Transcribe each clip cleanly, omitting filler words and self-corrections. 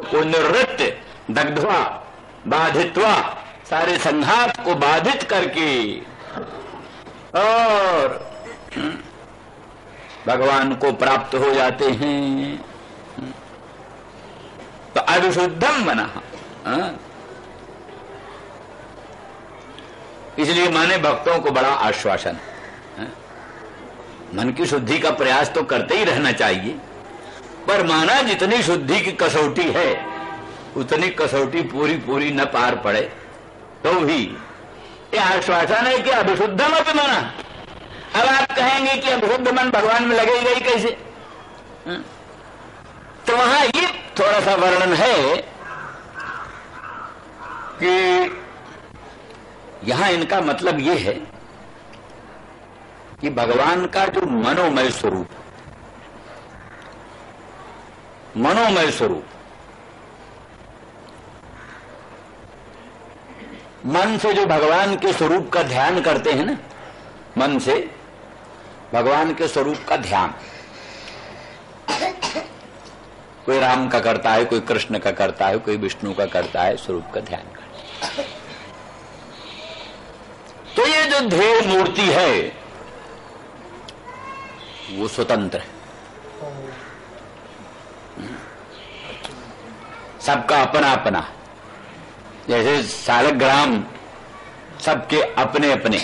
को निवृत्त दग्ध्वा बाधित्वा, सारे संघात को बाधित करके और भगवान को प्राप्त हो जाते हैं। तो अविशुद्धम मनः, इसलिए माने भक्तों को बड़ा आश्वासन है। मन की शुद्धि का प्रयास तो करते ही रहना चाहिए, पर माना जितनी शुद्धि की कसौटी है उतनी कसौटी पूरी पूरी न पार पड़े तो भी ये आश्वासन है कि अभिशुद्धम अपि मनः। अब आप कहेंगे कि अभिशुद्ध मन भगवान में लगेगा ही कैसे? तो वहां ये थोड़ा सा वर्णन है कि यहां इनका मतलब ये है कि भगवान का जो मनोमय स्वरूप, मनोमय स्वरूप, मन से जो भगवान के स्वरूप का ध्यान करते हैं ना, मन से भगवान के स्वरूप का ध्यान, कोई राम का करता है, कोई कृष्ण का करता है, कोई विष्णु का करता है, स्वरूप का ध्यान करता है। तो ये जो ध्येय मूर्ति है वो स्वतंत्र है, सबका अपना अपना। जैसे सालग्राम सबके अपने अपने,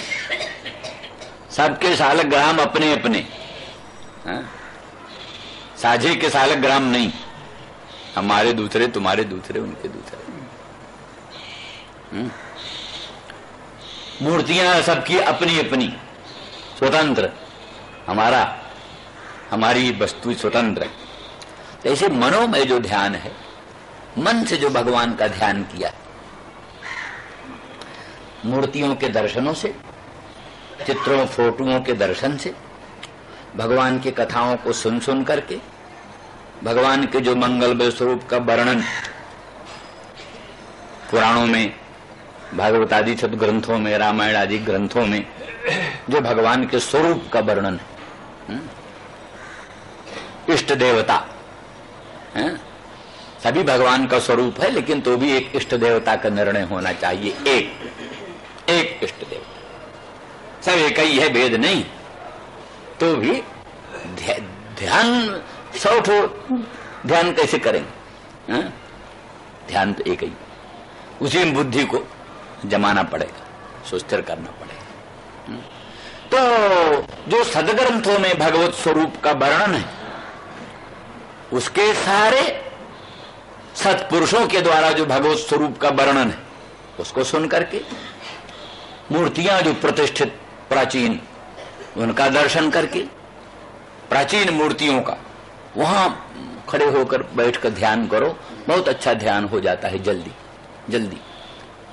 सबके सालग्राम अपने अपने, साझे के सालग्राम नहीं, हमारे दूसरे, तुम्हारे दूसरे, उनके दूसरे। मूर्तियां सबकी अपनी अपनी, स्वतंत्र, हमारी वस्तु स्वतंत्र है। ऐसे मनोमय जो ध्यान है, मन से जो भगवान का ध्यान किया, मूर्तियों के दर्शनों से, चित्रों फोटोओं के दर्शन से, भगवान की कथाओं को सुन सुन करके, भगवान के जो मंगलमय स्वरूप का वर्णन पुराणों में, भागवत आदि सदग्रंथों में, रामायण आदि ग्रंथों में जो भगवान के स्वरूप का वर्णन है, इष्ट देवता है, सभी भगवान का स्वरूप है, लेकिन तो भी एक इष्ट देवता का निर्णय होना चाहिए। एक इष्ट देवता, सब एक ही है, भेद नहीं। तो भी ध्यान 100 ठो ध्यान कैसे करेंगे? ध्यान तो एक ही, उसी में बुद्धि को जमाना पड़ेगा, सुस्थिर करना पड़ेगा। तो जो सदग्रंथों में भगवत स्वरूप का वर्णन है, उसके सारे सत्पुरुषों के द्वारा जो भगवत स्वरूप का वर्णन है, उसको सुन करके, मूर्तियां जो प्रतिष्ठित प्राचीन, उनका दर्शन करके, प्राचीन मूर्तियों का वहां खड़े होकर बैठकर ध्यान करो, बहुत अच्छा ध्यान हो जाता है जल्दी जल्दी।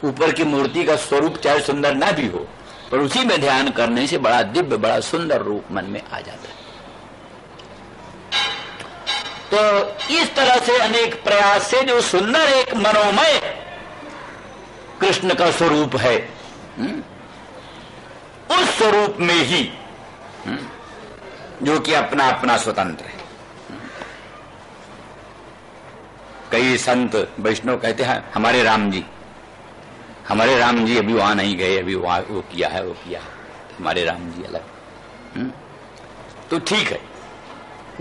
ऊपर की मूर्ति का स्वरूप चाहे सुंदर ना भी हो, पर उसी में ध्यान करने से बड़ा दिव्य, बड़ा सुंदर रूप मन में आ जाता है। तो इस तरह से अनेक प्रयास से जो सुंदर एक मनोमय कृष्ण का स्वरूप है, उस स्वरूप में ही जो कि अपना अपना स्वतंत्र है। कई संत वैष्णव कहते हैं हमारे राम जी अभी वहां नहीं गए, अभी वहां वो किया है, हमारे राम जी अलग। तो ठीक है,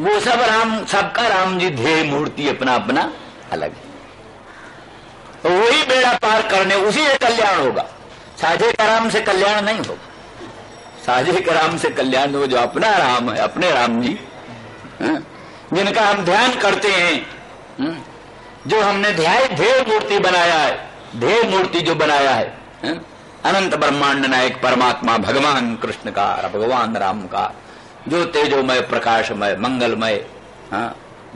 वो सब राम, सबका राम जी ध्येय मूर्ति अपना अपना अलग है। तो वही बेड़ा पार करने, उसी से कल्याण होगा, साझे का राम से कल्याण नहीं होगा। साझे के राम से कल्याण हो जो अपना राम है, अपने राम जी, जिनका हम ध्यान करते हैं, जो हमने ध्येय मूर्ति बनाया है, ध्येय मूर्ति जो बनाया है, अनंत ब्रह्मांड नायक परमात्मा भगवान कृष्ण का, भगवान राम का, जो तेजोमय, प्रकाशमय, मंगलमय,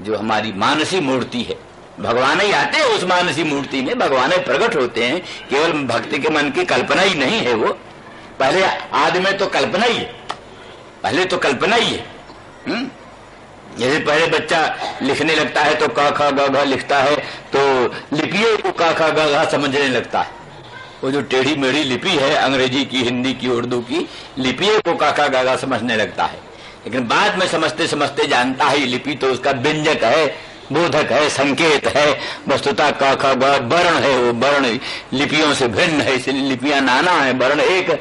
जो हमारी मानसी मूर्ति है। भगवान ही आते हैं उस मानसी मूर्ति में, भगवान ही प्रकट होते हैं। केवल भक्ति के मन की कल्पना ही नहीं है वो, पहले आदि में तो कल्पना ही है, पहले तो कल्पना ही है। जैसे पहले बच्चा लिखने लगता है तो क ख ग घ लिखता है, तो लिपियों को क ख ग घ समझने लगता है। वो जो टेढ़ी मेढ़ी लिपि है, अंग्रेजी की, हिंदी की, उर्दू की लिपियों को क ख ग घ समझने लगता है, लेकिन बाद में समझते समझते जानता है लिपि तो उसका व्यंजक है, बोधक है, संकेत है। वस्तुतः क ख ग वर्ण है, वो वर्ण लिपियों से भिन्न है, इसलिए लिपियां नाना है, वर्ण एक है।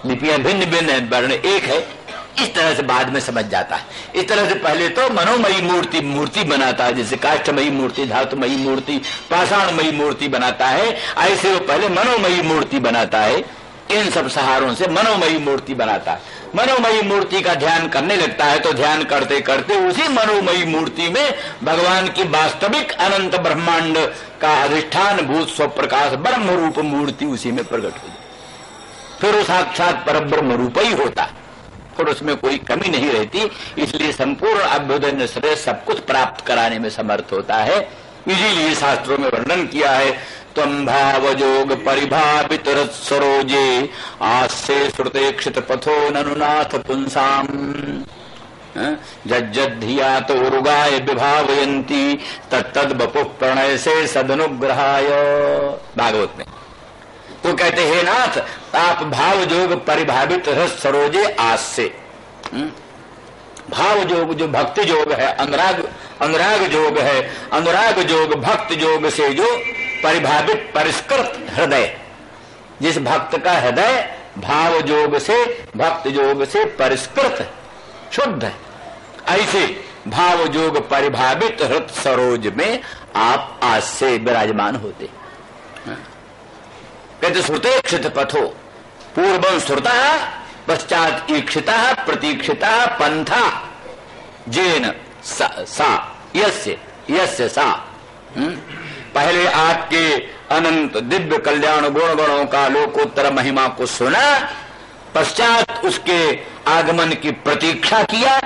लिपियां भिन्न भिन्न है, वर्ण एक है। इस तरह से बाद में समझ जाता है। इस तरह से पहले तो मनोमयी मूर्ति बनाता है, जैसे काष्ठमयी मूर्ति, धातुमयी मूर्ति, पाषाणमयी मूर्ति बनाता है, ऐसे वो पहले मनोमयी मूर्ति बनाता है। इन सब सहारों से मनोमयी मूर्ति बनाता है। मनोमयी मूर्ति का ध्यान करने लगता है तो ध्यान करते करते उसी मनोमयी मूर्ति में भगवान की वास्तविक अनंत ब्रह्मांड का अधिष्ठान भूत स्वप्रकाश ब्रह्म रूप मूर्ति उसी में प्रकट हो जाती। फिर वो साक्षात परब्रह्म रूप ही होता है, फिर उसमें कोई कमी नहीं रहती। इसलिए संपूर्ण अभ्युदय श्रेय सब कुछ प्राप्त कराने में समर्थ होता है। इसीलिए शास्त्रों में वर्णन किया है, त्वं भावजोग परिभावित सरोजे आस्ते श्रुते क्षित पथो ननुनाथ पुंसाम जज्जधिया तो उरुगाय विभावयंती तत्तद बपुः प्रणय से सदनुग्रहाय। भागवत में तो कहते हैं नाथ, आप भावजोग परिभावित रस सरोजे आज से। भाव जोग जो भक्ति जोग है, अनुराग जोग है, अनुराग जोग भक्त जोग से जो परिभावित परिष्कृत हृदय, जिस भक्त का हृदय भाव जोग से भक्त जोग से परिष्कृत शुद्ध है, ऐसे भाव जोग परिभावित हृत सरोज में आप आज से विराजमान होते। कहते श्रुते क्षित पथो पूर्वं श्रुता पश्चात ईक्षिता प्रतीक्षिता पंथा जेन सा यस्य सा। पहले आपके अनंत दिव्य कल्याण गुण गणों का लोकोत्तर महिमा को सुना, पश्चात उसके आगमन की प्रतीक्षा किया।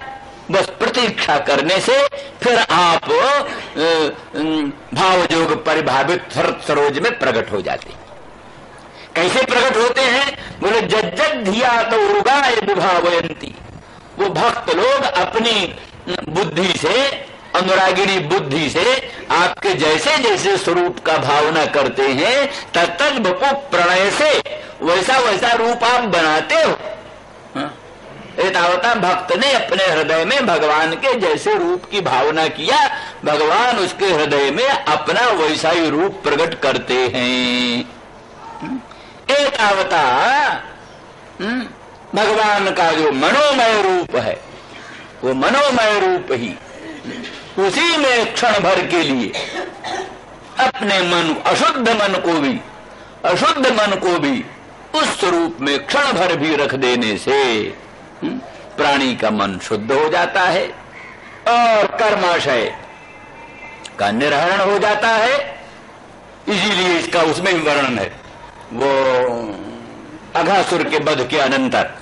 बस प्रतीक्षा करने से फिर आप भावजोग परिभावित सरोज में प्रकट हो जाते। कैसे प्रकट होते हैं? बोले जज्जत धिया तो उर्गाय विभावयंती। वो भक्त लोग अपनी बुद्धि से, अनुरागिणी बुद्धि से आपके जैसे जैसे स्वरूप का भावना करते हैं, तत्तद बपु प्रणय से वैसा वैसा रूप आप बनाते हो। एतावता भक्त ने अपने हृदय में भगवान के जैसे रूप की भावना किया, भगवान उसके हृदय में अपना वैसा ही रूप प्रकट करते हैं। एतावता भगवान का जो मनोमय रूप है, वो मनोमय रूप ही उसी में क्षण भर के लिए अपने मन, अशुद्ध मन को भी उस स्वरूप में क्षण भर भी रख देने से प्राणी का मन शुद्ध हो जाता है और कर्माशय का निर्हरण हो जाता है। इसीलिए इसका उसमें भी वर्णन है, वो अघासुर के वध के अनंतर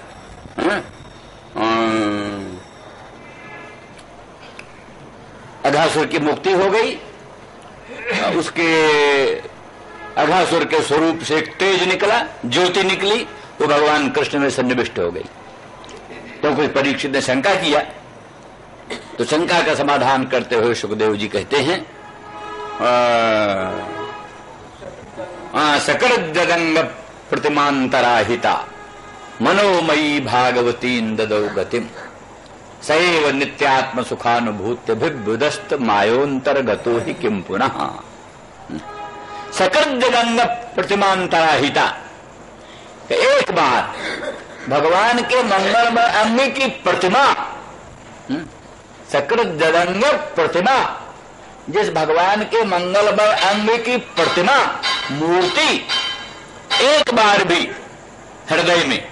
अघासुर की मुक्ति हो गई, उसके अघासुर के स्वरूप से एक तेज निकला, ज्योति निकली, वो भगवान कृष्ण में सन्निविष्ट हो गई। तो कुछ परीक्षित ने शंका किया, तो शंका का समाधान करते हुए सुखदेव जी कहते हैं, सकल जगंग प्रतिमांतराहिता मनोमयी भागवती ददौ गतिम सैव नित्यात्म सुखानुभूत्य भिभुदस्त मायोंतर्गतो ही किम पुनः। सकल जगंग प्रतिमांतराहिता, एक बार भगवान के मंगलमय अंग की प्रतिमा, सकल जगंग प्रतिमा, जिस भगवान के मंगलमय अंग की प्रतिमा मूर्ति एक बार भी हृदय में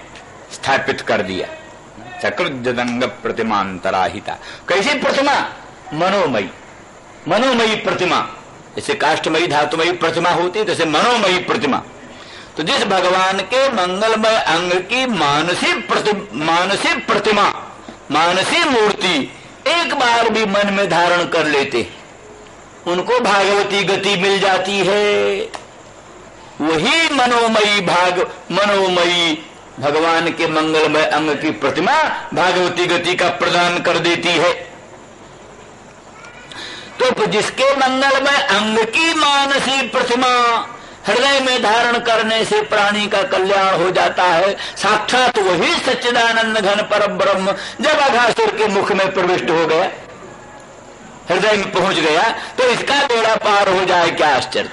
स्थापित कर दिया। सकल जगंग प्रतिमांतराहिता, कैसी प्रतिमा? मनोमयी प्रतिमा। जैसे काष्ठमयी धातुमयी प्रतिमा होती है, जैसे मनोमयी प्रतिमा। तो जिस भगवान के मंगलमय अंग की मानसी प्रतिमा, मानसी मूर्ति एक बार भी मन में धारण कर लेते, उनको भागवती गति मिल जाती है। वही मनोमयी भगवान के मंगलमय अंग की प्रतिमा भागवती गति का प्रदान कर देती है। तो जिसके मंगलमय अंग की मानसी प्रतिमा हृदय में धारण करने से प्राणी का कल्याण हो जाता है, साक्षात वही सच्चिदानंद घन पर ब्रह्म जब अघासुर के मुख में प्रविष्ट हो गया, हृदय में पहुंच गया तो इसका बेड़ा पार हो जाए, क्या आश्चर्य,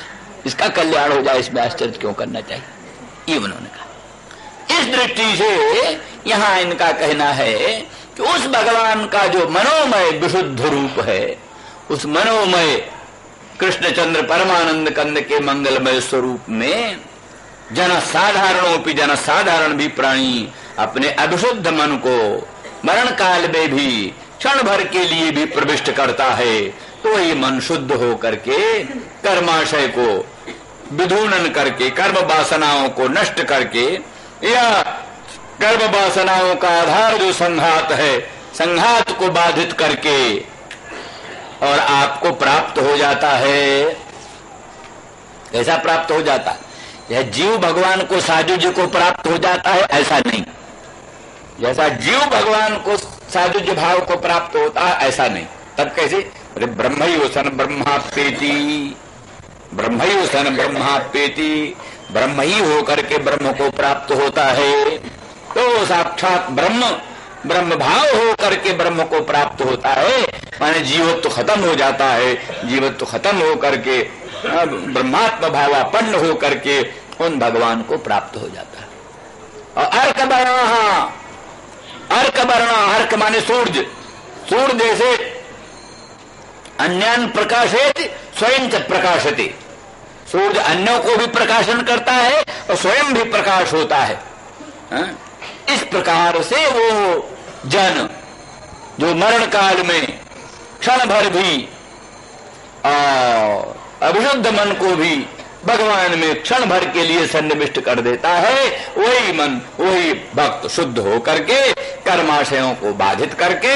इसका कल्याण हो जाए, इसमें आश्चर्य क्यों करना चाहिए, ये उन्होंने कहा। इस दृष्टि से यहां इनका कहना है कि उस भगवान का जो मनोमय विशुद्ध रूप है, उस मनोमय कृष्णचंद्र परमानंद कंद के मंगलमय स्वरूप में जनसाधारण भी प्राणी अपने अभिशुद्ध मन को मरण काल में भी क्षण भर के लिए भी प्रविष्ट करता है, तो वही मन शुद्ध हो करके कर्माशय को विधूनन करके, कर्म वासनाओं को नष्ट करके, या कर्म वासनाओं का आधार जो संघात है, संघात को बाधित करके और आपको प्राप्त हो जाता है। कैसा प्राप्त हो जाता है? यह जीव भगवान को साजुज्य को प्राप्त हो जाता है, ऐसा नहीं। जैसा जीव भगवान को साजुज्य भाव को प्राप्त होता है, ऐसा नहीं। तब कैसे? अरे ब्रह्मयोसन ब्रह्माप्येति, ब्रह्मयोसन ब्रह्माप्येति, ब्रह्म ही होकर के ब्रह्म को प्राप्त होता है। तो साक्षात ब्रह्म भाव हो करके ब्रह्म को प्राप्त होता है, माने जीवत्व खत्म हो जाता है। जीवत्व खत्म हो करके ब्रह्मात्म भावापन्न हो करके उन भगवान को प्राप्त हो जाता है। और अर्क माने सूर्य, सूर्य जैसे अन्यान प्रकाशित स्वयं च प्रकाशते, सूर्य अन्यों को भी प्रकाशन करता है और स्वयं भी प्रकाश होता है। इस प्रकार से वो जन जो मरण काल में क्षण भर भी अभिशुद्ध मन को भी भगवान में क्षण भर के लिए सन्निविष्ट कर देता है, वही मन, वही भक्त शुद्ध हो करके कर्माशयों को बाधित करके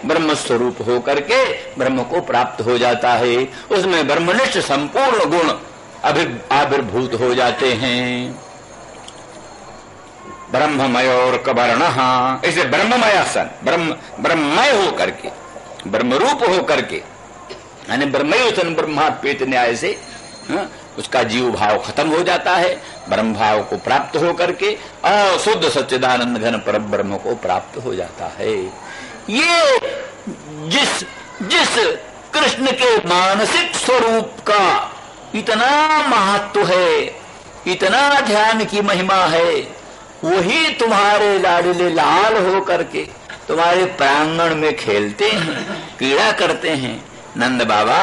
ब्रह्म स्वरूप हो करके ब्रह्म को प्राप्त हो जाता है। उसमें ब्रह्मनिष्ठ संपूर्ण गुण आविर्भूत हो जाते हैं। ब्रह्ममय और कवर्ण, इसे ब्रह्ममय सन, ब्रह्ममय हो करके, ब्रह्मरूप हो करके, यानी ब्रह्मयोसन ब्रह्माप्येत न्याय से उसका जीव भाव खत्म हो जाता है, ब्रह्म भाव को प्राप्त हो करके और शुद्ध सच्चिदानंद घन पर ब्रह्म को प्राप्त हो जाता है। ये जिस कृष्ण के मानसिक स्वरूप का इतना महत्व है, इतना ध्यान की महिमा है, वही तुम्हारे लाडले लाल हो करके तुम्हारे प्रांगण में खेलते हैं, क्रीड़ा करते हैं। नंद बाबा,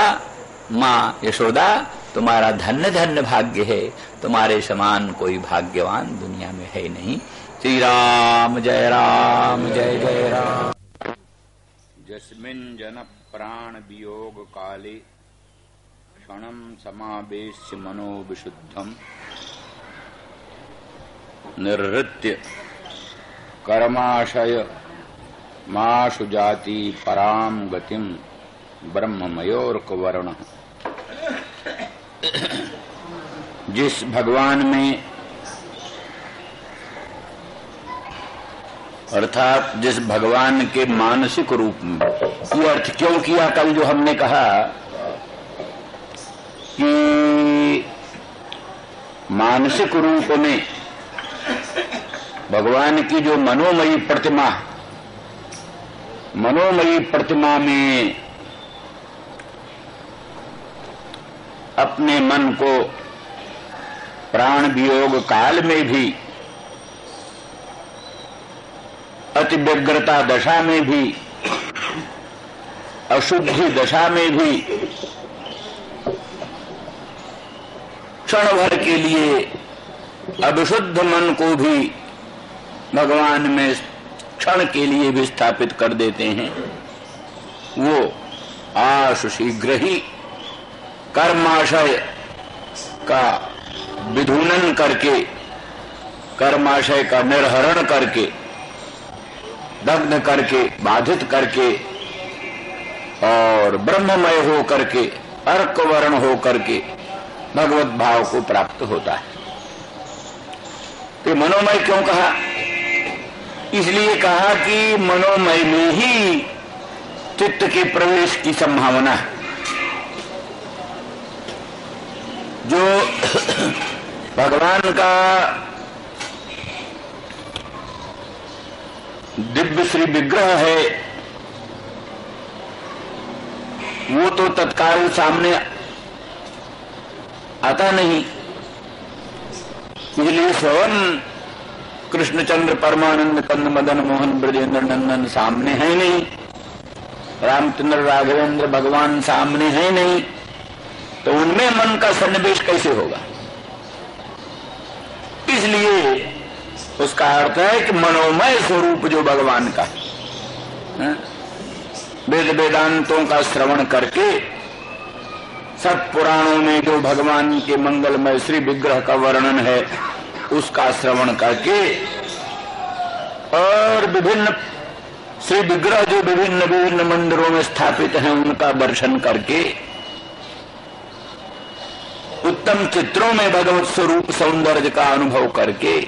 माँ यशोदा, तुम्हारा धन्य धन्य भाग्य है, तुम्हारे समान कोई भाग्यवान दुनिया में है नहीं। श्री राम जय राम। जस्मिन् जन प्राण वियोग काले क्षणं समावेश्य मनो विशुद्धम निर्हृत्य कर्माशय माशु जाति पराम गतिम ब्रह्ममयोर्कवर्ण। जिस भगवान में, अर्थात जिस भगवान के मानसिक रूप में, ये अर्थ क्यों किया कल जो हमने कहा कि मानसिक रूप में भगवान की जो मनोमयी प्रतिमा में अपने मन को प्राण वियोग काल में भी, अति व्यग्रता दशा में भी, अशुद्धि दशा में भी क्षण भर के लिए अभिशुद्ध मन को भी भगवान में क्षण के लिए भी स्थापित कर देते हैं। वो आशु शीघ्र ही कर्माशय का विधूनन करके, कर्माशय का निर्हरण करके, दग्ध करके, बाधित करके और ब्रह्ममय हो करके, अर्कवर्ण हो करके भगवत भाव को प्राप्त होता है। तो मनोमय क्यों कहा? इसलिए कहा कि मनोमय में ही चित्त के प्रवेश की संभावना है। जो भगवान का दिव्य श्री विग्रह है, वो तो तत्काल सामने आता नहीं। इसलिए स्वयं कृष्णचंद्र परमानंद कंद मदन मोहन ब्रजेंद्र नंदन सामने है नहीं, रामचंद्र राघवेंद्र भगवान सामने है नहीं, तो उनमें मन का सन्निवेश कैसे होगा? इसलिए उसका अर्थ है कि मनोमय स्वरूप जो भगवान का है, वेद वेदांतों का श्रवण करके, सब पुराणों में जो भगवान के मंगलमय श्री विग्रह का वर्णन है उसका श्रवण करके, और विभिन्न श्री विग्रह जो विभिन्न विभिन्न मंदिरों में स्थापित हैं उनका दर्शन करके, उत्तम चित्रों में भगवत स्वरूप सौंदर्य का अनुभव करके,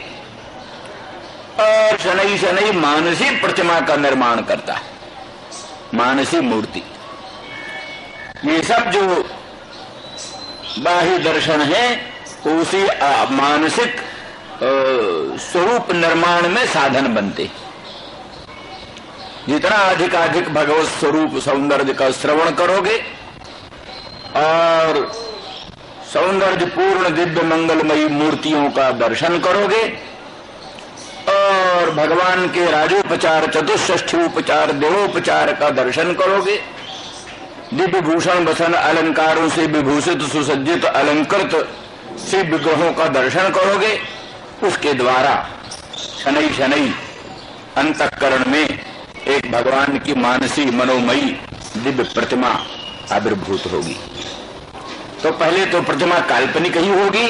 और शनै शनै मानसी प्रतिमा का निर्माण करता है, मानसी मूर्ति। ये सब जो बाह्य दर्शन है उसी मानसिक स्वरूप निर्माण में साधन बनते। जितना अधिक भगवत स्वरूप सौंदर्य का श्रवण करोगे और सौंदर्य पूर्ण दिव्य मंगलमयी मूर्तियों का दर्शन करोगे और भगवान के राजोपचार चतुष्षष्ठी उपचार देवोपचार का दर्शन करोगे, दिव्य भूषण वसन अलंकारों से विभूषित सुसज्जित अलंकृत श्री विग्रहों का दर्शन करोगे, उसके द्वारा शनै शनै अंतःकरण में एक भगवान की मानसी मनोमयी दिव्य प्रतिमा आविर्भूत होगी। तो पहले तो प्रतिमा काल्पनिक ही होगी,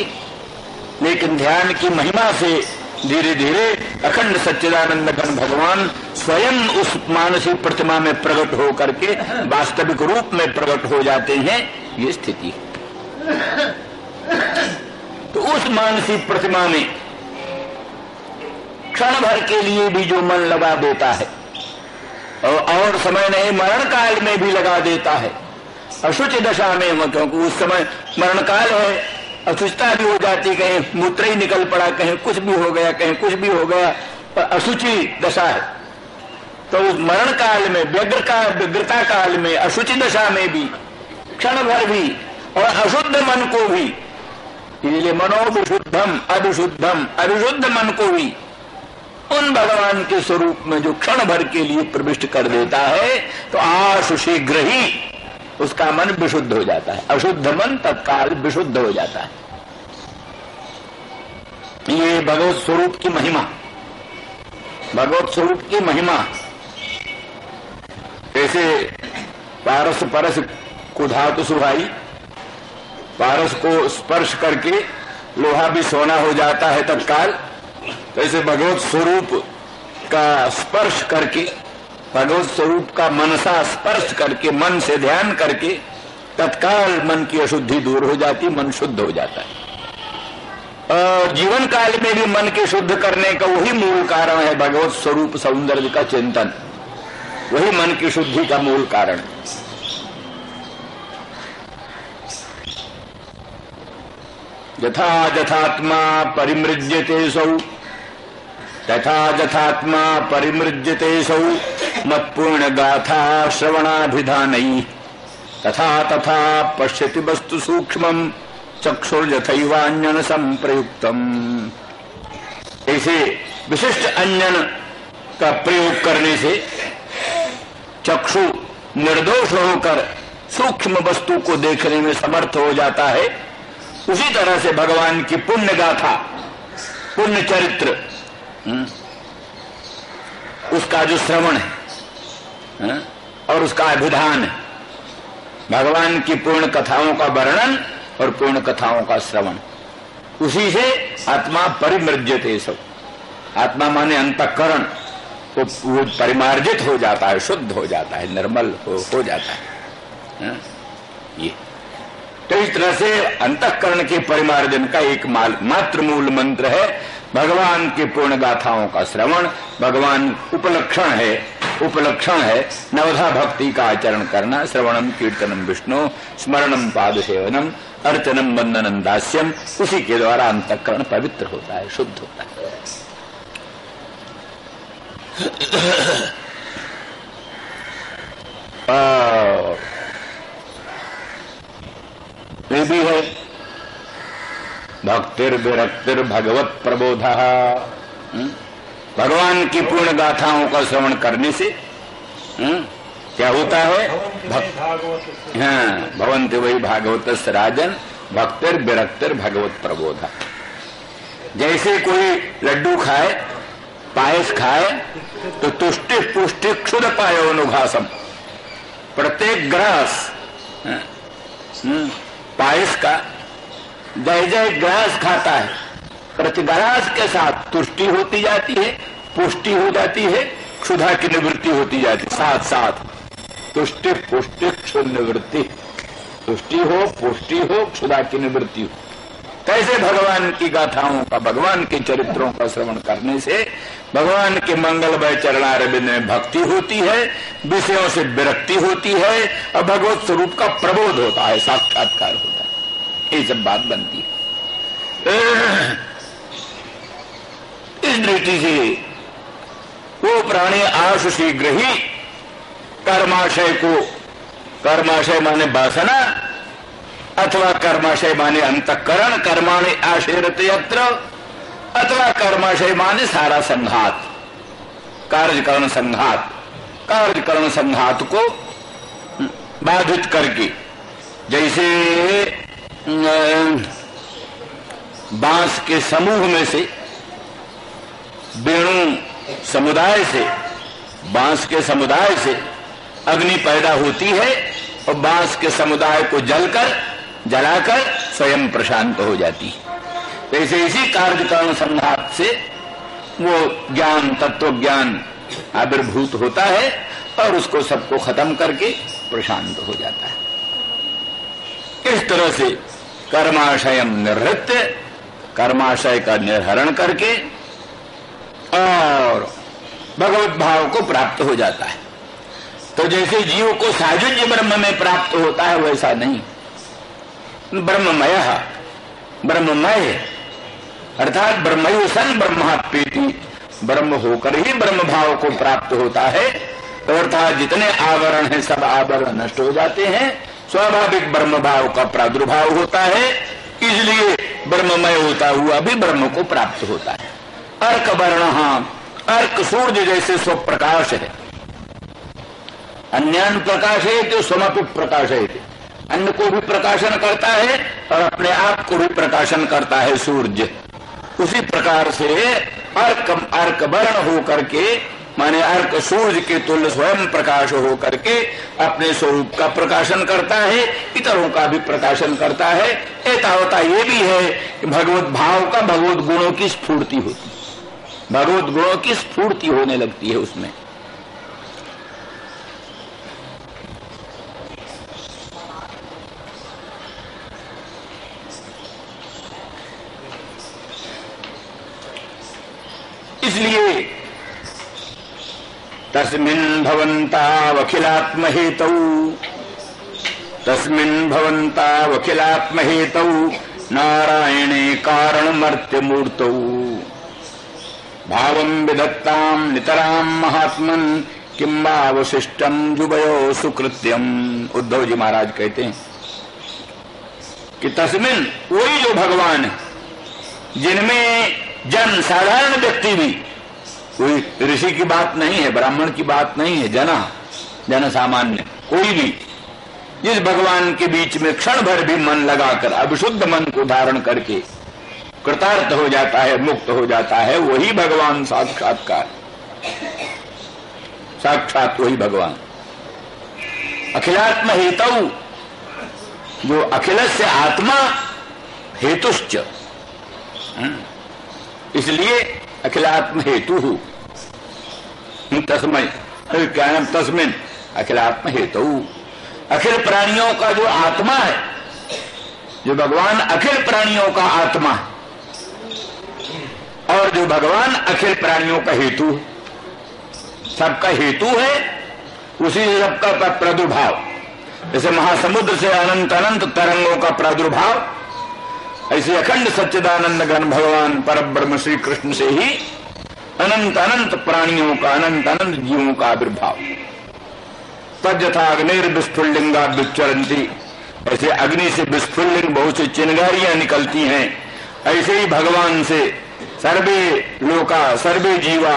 लेकिन ध्यान की महिमा से धीरे धीरे अखंड सच्चिदानंद घन भगवान स्वयं उस मानसी प्रतिमा में प्रकट हो करके वास्तविक रूप में प्रकट हो जाते हैं। ये स्थिति है। तो उस मानसी प्रतिमा में क्षण भर के लिए भी जो मन लगा देता है और समय नहीं मरण काल में भी लगा देता है, अशुचि दशा में, क्योंकि उस समय मरण काल है, अशुचिता भी हो जाती, कहीं मूत्र ही निकल पड़ा, कहीं कुछ भी हो गया, कहीं कुछ भी हो गया, पर अशुचि दशा है। तो उस मरण काल में, व्यग्रता काल में, अशुचि दशा में भी क्षण भर भी और अशुद्ध मन को भी, इसलिए मनोविशुद्धम अविशुद्धम, अविशुद्ध मन को भी उन भगवान के स्वरूप में जो क्षण भर के लिए प्रविष्ट कर देता है, तो आशु शीघ्र ही उसका मन विशुद्ध हो जाता है। अशुद्ध मन तत्काल विशुद्ध हो जाता है। ये भगवत स्वरूप की महिमा, भगवत स्वरूप की महिमा। जैसे पारस परस कुधातु सुहाई, पारस को स्पर्श करके लोहा भी सोना हो जाता है तत्काल, वैसे भगवत स्वरूप का स्पर्श करके, भगवत स्वरूप का मनसा स्पर्श करके, मन से ध्यान करके तत्काल मन की अशुद्धि दूर हो जाती, मन शुद्ध हो जाता है। और जीवन काल में भी मन के शुद्ध करने का वही मूल कारण है भगवत स्वरूप सौंदर्य का चिंतन, वही मन की शुद्धि का मूल कारण है। यथा यथात्मा परिमृज्यते सौ, तथा यथात्मा परिमृज्यते सौ मत्पूर्ण गाथा श्रवणाभिधानैः, तथा तथा पश्यति वस्तु सूक्ष्मं चक्षुर्यथैवान्यन संप्रयुक्तम। ऐसे विशिष्ट अन्यन का प्रयोग करने से चक्षु निर्दोष होकर सूक्ष्म वस्तु को देखने में समर्थ हो जाता है। उसी तरह से भगवान की पुण्य गाथा, पुण्य चरित्र, उसका जो श्रवण है और उसका अभिधान है, भगवान की पूर्ण कथाओं का वर्णन और पूर्ण कथाओं का श्रवण, उसी से आत्मा परिमृज्यते सब, आत्मा माने अंतःकरण, वो परिमार्जित हो जाता है, शुद्ध हो जाता है, निर्मल हो जाता है। ये तो इस तरह से अंतःकरण के परिमार्जन का एक मात्र मूल मंत्र है भगवान की पूर्ण गाथाओं का श्रवण। भगवान उपलक्षण है नवधा भक्ति का आचरण करना, श्रवणम कीर्तनम विष्णु स्मरणम पाद सेवनम अर्चनम वंदनम दास्यम, उसी के द्वारा अंतःकरण पवित्र होता है, शुद्ध होता है। वे भी है भक्तिर विरक्तिर भगवत प्रबोधा। भगवान की पूर्ण गाथाओं का श्रवण करने से क्या होता है? भवन्ति वही भागवत राजन भक्तिर विरक्तिर भगवत प्रबोधा। जैसे कोई लड्डू खाए, पायस खाए तो तुष्टि पुष्टि क्षुद पायो अनुघासम। प्रत्येक ग्रास पायस का जय जय ग्रास खाता है, प्रति ग्रास के साथ तुष्टि होती जाती है, पुष्टि हो जाती है, क्षुधा की निवृत्ति होती जाती है। साथ साथ तुष्टि पुष्टि क्षुध निवृत्ति, तुष्टि हो पुष्टि हो क्षुधा की निवृत्ति हो। कैसे? भगवान की गाथाओं का, भगवान के चरित्रों का श्रवण करने से भगवान के मंगलमय चरणारविंद में भक्ति होती है, विषयों से विरक्ति होती है और भगवत स्वरूप का प्रबोध होता है, साक्षात्कार होता है। ये सब बात बनती है। इस दृष्टि से वो प्राणी आशु शीघ्र ही कर्माशय को, कर्माशय माने वासना अथवा कर्माशय माने अंतःकरण, कर्माणि आशेरते यत्र, अथवा कर्माशय माने सारा संघात, कार्यकरण संघात, कार्यकरण संघात को बाधित करके, जैसे बांस के समूह में से वेणु समुदाय से, बांस के समुदाय से अग्नि पैदा होती है और बांस के समुदाय को जलाकर स्वयं प्रशांत हो जाती है। वैसे इसी कार्यकरण संघात से वो ज्ञान, तत्व ज्ञान आविर्भूत होता है और उसको सबको खत्म करके प्रशांत हो जाता है। इस तरह से कर्माशयम निर्हृत्य, कर्माशय का निर्हरण करके और भगवत भाव को प्राप्त हो जाता है। तो जैसे जीव को सायुज्य ब्रह्म में प्राप्त होता है वैसा नहीं, ब्रह्ममय, ब्रह्ममय अर्थात ब्रह्मयो सन ब्रह्मात्मेति, ब्रह्म होकर ही ब्रह्म भाव को प्राप्त होता है। अर्थात जितने आवरण हैं सब आवरण नष्ट हो जाते हैं, स्वाभाविक ब्रह्म भाव का प्रादुर्भाव होता है, इसलिए ब्रह्ममय होता हुआ भी ब्रह्म को प्राप्त होता है। अर्क वर्ण, अर्क सूर्य जैसे स्वप्रकाश है, अन्यान प्रकाश है तो स्वमपि प्रकाश है, अन्य को भी प्रकाशन करता है और अपने आप को भी प्रकाशन करता है सूर्य। उसी प्रकार से अर्क वर्ण हो करके, माने अर्क सूर्य के तुल्य स्वयं प्रकाश हो करके अपने स्वरूप का प्रकाशन करता है, इतरों का भी प्रकाशन करता है। एतावता ये भी है कि भगवत भाव का, भगवत गुणों की स्फूर्ति होती है, भगवत गुणों की स्फूर्ति होने लगती है उसमें। इसलिए तस्मिन् भवन्तावखिलात्महेतौ, तस्मिन् भवन्तावखिलात्महेतौ नारायणे कारणमर्त्यमूर्तौ भावं विधत्तां नितरां महात्मन् किंबावशिष्टं जुबयो सुकृत्यम। उद्धव जी महाराज कहते हैं कि तस्मिन्, वही जो भगवान है जिनमें जन, साधारण व्यक्ति भी, कोई ऋषि की बात नहीं है, ब्राह्मण की बात नहीं है, जन सामान्य कोई भी जिस भगवान के बीच में क्षण भर भी मन लगाकर अभिशुद्ध मन को धारण करके कृतार्थ हो जाता है, मुक्त हो जाता है, वही भगवान साक्षात्कार, साक्षात वही भगवान। अखिलात्म हेतु, जो अखिलस्य आत्मा हेतुश्च, इसलिए अखिलात्म हेतु तस्मै, क्या नाम, तस्मिन अखिलात्म हेतु, अखिल प्राणियों का जो आत्मा है, जो भगवान अखिल प्राणियों का आत्मा है और जो भगवान अखिल प्राणियों का हेतु है, सबका हेतु है, उसी सबका प्रादुर्भाव। जैसे महासमुद्र से अनंत अनंत तरंगों का प्रादुर्भाव, ऐसे अखंड सच्चिदानंद घन भगवान परब्रह्म श्री कृष्ण से ही अनंत अनंत प्राणियों का, अनंत अनंत जीवों का आविर्भाव। तद्यथा अग्निर्विस्फुलिंगा विचरंती ऐसे अग्नि से विस्फुलिंग बहुत सी चिंगारियां निकलती हैं, ऐसे ही भगवान से सर्वे लोका सर्वे जीवा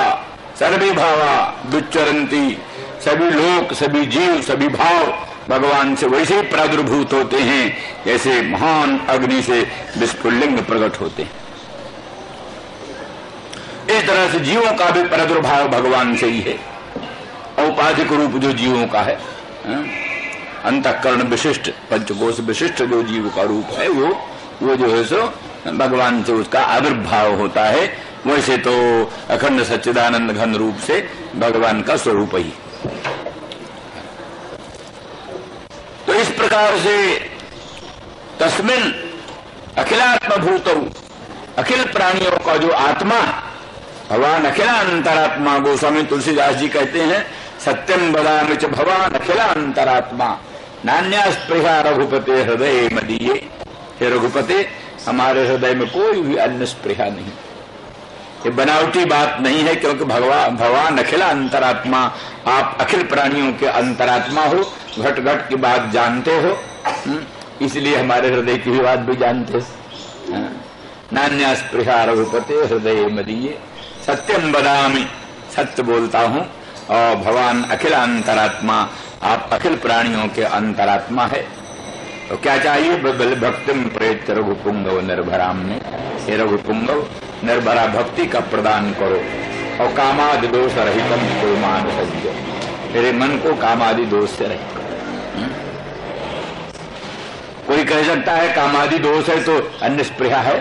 सर्वे भावा दुच्चरंती, सभी लोक सभी जीव सभी भाव भगवान से वैसे ही प्रादुर्भूत होते हैं जैसे महान अग्नि से विस्फुलिंग प्रकट होते हैं। इस तरह से जीवों का भी प्रादुर्भाव भगवान से ही है। औपाधिक रूप जो जीवों का है, अंतःकरण विशिष्ट पंचकोश विशिष्ट जो जीव का रूप है वो जो है सो भगवान से उसका आविर्भाव होता है। वैसे तो अखंड सच्चिदानंद घन रूप से भगवान का स्वरूप ही। तो इस प्रकार से तस्मिन अखिलात्म भूतौ, अखिल प्राणियों का जो आत्मा भगवान अखिलांतरात्मा, गोस्वामी तुलसीदास जी कहते हैं सत्यम वदामि च भगवान अखिलांतरात्मा नान्यास्पृहा रघुपते हृदय मदीये। हे रघुपते, हमारे हृदय में कोई भी अन्य स्पृहा नहीं। ये बनावटी बात नहीं है, क्योंकि भगवान अखिला अंतरात्मा, आप अखिल प्राणियों के अंतरात्मा हो, घट घट की बात जानते हो, इसलिए हमारे हृदय की भी बात भी जानते हो। नान्या स्पृहा रघुपते हृदय मदीये, सत्यम वदामि, सत्य बोलता हूं, और भगवान अखिला अंतरात्मा, आप अखिल प्राणियों के अंतरात्मा है। तो क्या चाहिए? भक्तिम प्रेत रघुपुंगव निर्भराम ने, हे रघुपुंगव निर्भरा भक्ति का प्रदान करो, और कामादि दोष रहितम कुर्मान सज्जो, मेरे मन को कामादि दोष से रहित करो। कोई कह सकता है कामादि दोष है तो अन्य स्पृहा है,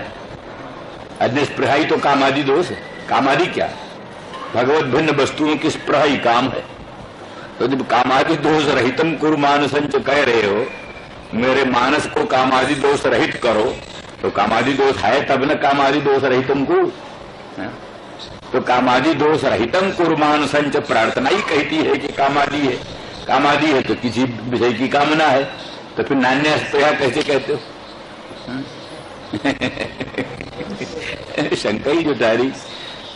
अन्य स्पृहा ही तो कामादि दोष है। कामादि क्या? भगवत भिन्न वस्तुओं की स्पृहा ही काम है। तो जब कामादि दोष रहितम कुर्मान संच कह रहे हो, मेरे मानस को कामादि दोष रहित करो, तो कामादि दोष है तब न कामादि दोष रहितम को। तो कामादि दोष रहितम कुर्मान संच प्रार्थना ही कहती है कि कामादि है। कामादि है तो किसी विषय की कामना है, तो फिर नान्या स्पृहा कैसे कहते हो? शंका ही जो तारी,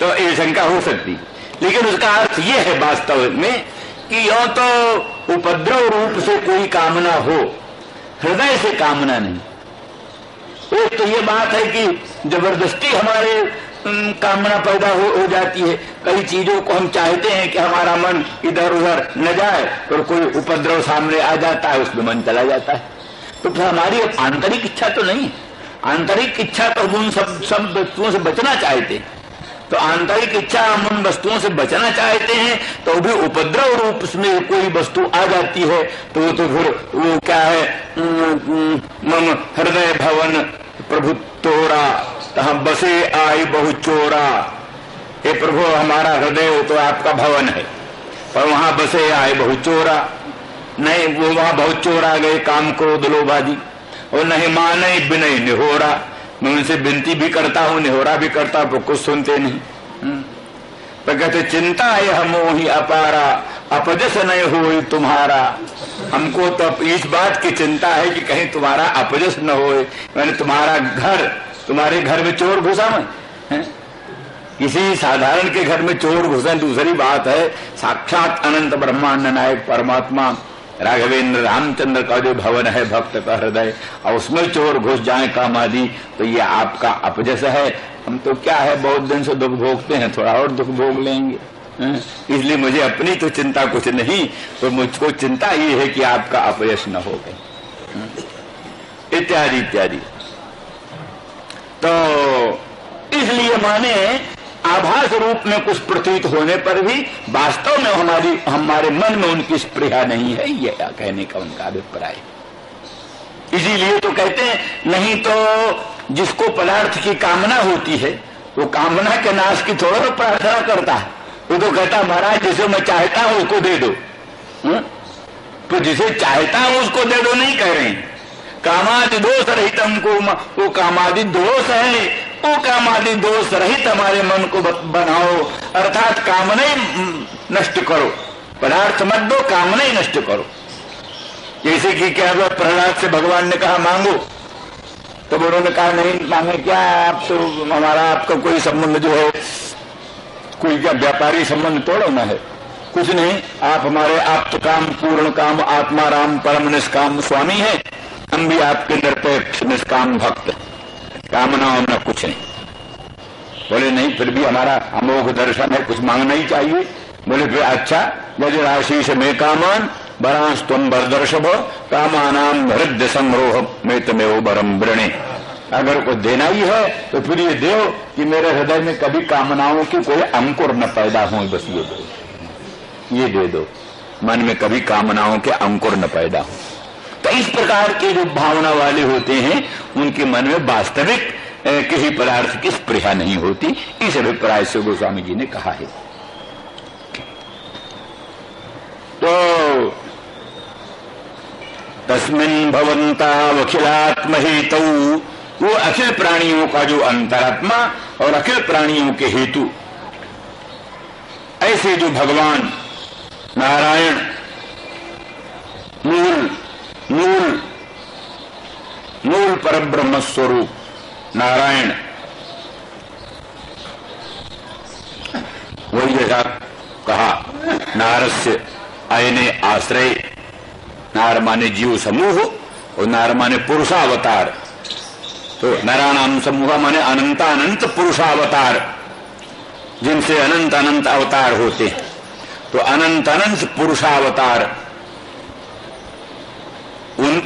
तो ये शंका हो सकती, लेकिन उसका अर्थ ये है वास्तव में कि यो तो उपद्रव रूप से कोई कामना हो, हृदय से कामना नहीं। एक तो ये बात है कि जबरदस्ती हमारे कामना पैदा हो जाती है। कई चीजों को हम चाहते हैं कि हमारा मन इधर उधर न जाए, और कोई उपद्रव सामने आ जाता है, उसमें मन चला जाता है। तो फिर हमारी आंतरिक इच्छा तो नहीं है। आंतरिक इच्छा तो हम उन सब वस्तुओं से बचना चाहते हैं। तो आंतरिक इच्छा हम उन वस्तुओं से बचना चाहते हैं, तो भी उपद्रव रूप में कोई वस्तु आ जाती है, तो फिर वो क्या है, मम हृदय भवन प्रभु तोरा तहाँ बसे आई बहु चोरा। हे प्रभु, हमारा हृदय तो आपका भवन है, पर वहां बसे आए बहु चोरा। नहीं, वो वहां बहुत चोर आ गए, काम क्रोध लोभादि, और नहीं माने विनय निहोरा। मैं उनसे विनती भी करता हूँ, निहोरा भी करता हूँ, पर कुछ सुनते नहीं। पर कहते चिंता है मोहि अपारा, अपजस नहीं हो तुम्हारा। हमको तो इस बात की चिंता है कि कहीं तुम्हारा अपजस न हो, मैंने तुम्हारे घर में चोर घुसा मैं। किसी साधारण के घर में चोर घुसा दूसरी बात है, साक्षात अनंत ब्रह्मांड नायक परमात्मा राघवेंद्र रामचंद्र का जो भवन है भक्त का हृदय, और उसमें चोर घुस जाए कामादि, तो ये आपका अपजस है। हम तो क्या है, बहुत दिन से दुख भोगते हैं, थोड़ा और दुख भोग लेंगे, इसलिए मुझे अपनी तो चिंता कुछ नहीं, तो मुझको चिंता ये है कि आपका अपयश न हो गए, इत्यादि इत्यादि। तो इसलिए माने आभास रूप में कुछ प्रतीत होने पर भी वास्तव में हमारे मन में उनकी स्पृहा नहीं है, ये कहने का उनका अभिप्राय। इसीलिए तो कहते हैं, नहीं तो जिसको पदार्थ की कामना होती है वो कामना के नाश की थोड़ा तो प्रार्थना करता है। वो तो कहता महाराज जिसे मैं चाहता हूं उसको दे दो, तो जिसे चाहता हूं उसको दे दो नहीं कह रहे हैं। कामादि दोष रहित हमको, वो कामादि दोष है, वो कामादि दोष रहित हमारे मन को बनाओ, अर्थात कामना ही नष्ट करो, पदार्थ मत दो, कामना ही नष्ट करो। जैसे कि क्या हुआ, प्रहलाद से भगवान ने कहा मांगो, तो उन्होंने कहा नहीं मांगे क्या, आप तो हमारा आपका कोई संबंध जो है, कोई क्या व्यापारी संबंध तोड़ना है, कुछ नहीं, आप हमारे आप तो काम पूर्ण काम आत्मा राम परम निष्काम स्वामी है, हम भी आपके निरपेक्ष निष्काम भक्त, कामनाओं में कुछ नहीं। बोले नहीं, फिर भी हमारा अमोघ दर्शन है, कुछ मांगना ही चाहिए। बोले फिर अच्छा, यदि राशि से मैं कामान बरांस तुम बरदर्शभ कामानाम हृदय संरोह में तुम्हें वो बरम वृणे। अगर कुछ देना ही है तो फिर ये दो कि मेरे हृदय में कभी कामनाओं की कोई अंकुर न पैदा हो, बस ये दो, ये दे दो, मन में कभी कामनाओं के अंकुर न पैदा हो। तो इस प्रकार के जो भावना वाले होते हैं उनके मन में वास्तविक किसी पदार्थ की स्पृहा नहीं होती। इस अभिप्राय से गोस्वामी जी ने कहा है। तो तस्मिन् भवन्तावखिलात्महेतौ, वो अखिल प्राणियों का जो अंतरात्मा और अखिल प्राणियों के हेतु, ऐसे जो भगवान नारायण मूल परब्रह्म स्वरूप नारायण, वही जैसा कहा नारस्य अयने आश्रय, नार माने जीव समूह और नार माने पुरुषावतार। तो नारायणाम समूह माने अनंत अनंत पुरुषावतार, जिनसे अनंत अनंत अवतार होते हैं। तो अनंत अनंत पुरुषावतार, उन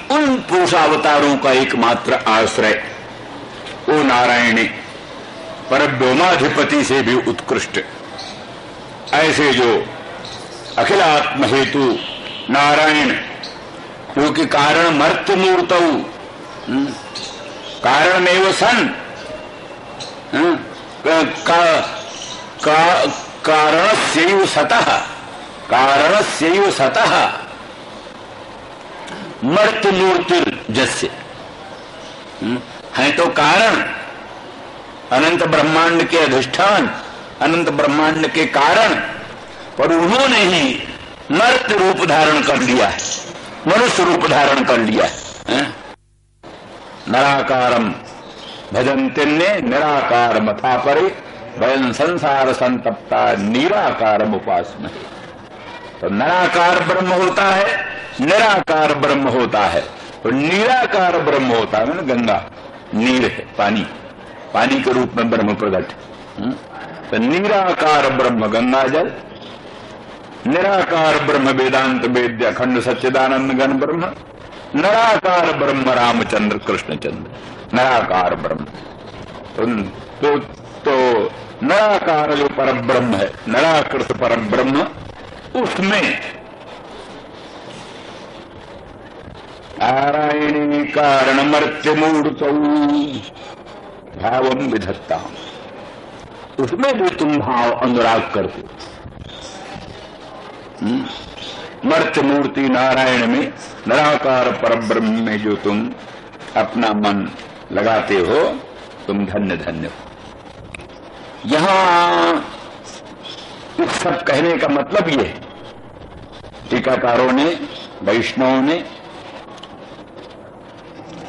पुरुषावतारों का एकमात्र आश्रय वो नारायण, परब्रह्माधिपति से भी उत्कृष्ट ऐसे जो अखिलात्म हेतु नारायण, जो कि कारण मर्त्य मूर्तौ, कारणमेव सन, कारणस्यैव सतः, कारणस्यैव सतः मर्त्य मूर्तिर्जस्य, है तो कारण, अनंत ब्रह्मांड के अधिष्ठान, अनंत ब्रह्मांड के कारण, पर उन्होंने ही मर्त्य रूप धारण कर लिया है, मनुष्य रूप धारण कर लिया है। नराकारम भजन्ते निराकार मथा परे वयं संसार संतप्ता निराकारम उपासना। तो निराकार ब्रह्म होता है, निराकार ब्रह्म होता है और निराकार ब्रह्म होता है। गंगा नीर है, पानी, पानी के रूप में ब्रह्म प्रकट। तो निराकार ब्रह्म गंगा जल, निराकार ब्रह्म वेदांत वेद्य अखंड सच्चिदानंद गण ब्रह्म, निराकार ब्रह्म रामचंद्र कृष्णचंद्र, निराकार ब्रह्म। तो निराकार जो पर ब्रह्म है, निराकृत पर ब्रह्म, उसमें नारायणी कारण मर्त्य मूर्तौ भावम विधत्ता, उसमें भी तुम भाव अनुराग करते। मर्त्य मूर्ति नारायण में, निराकार परब्रह्म में जो तुम अपना मन लगाते हो, तुम धन्य धन्य हो। यहां इस सब कहने का मतलब ये है, टीकाकारों ने, वैष्णवों ने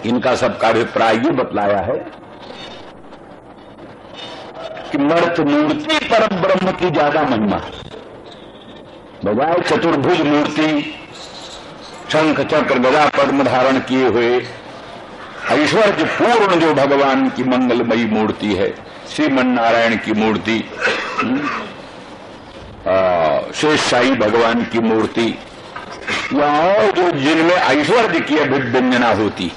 इनका सबका अभिप्राय ये बतलाया है कि मर्त्य मूर्ति परम ब्रह्म की ज्यादा महिमा है। बजाय चतुर्भुज मूर्ति, शंख चक्र गदा पद्म धारण किए हुए ऐश्वर्य पूर्ण जो भगवान की मंगलमयी मूर्ति है, श्रीमन नारायण की मूर्ति, शेष शाही भगवान की मूर्ति, या जो जिनमें ऐश्वर्य की अभिव्यंजना होती,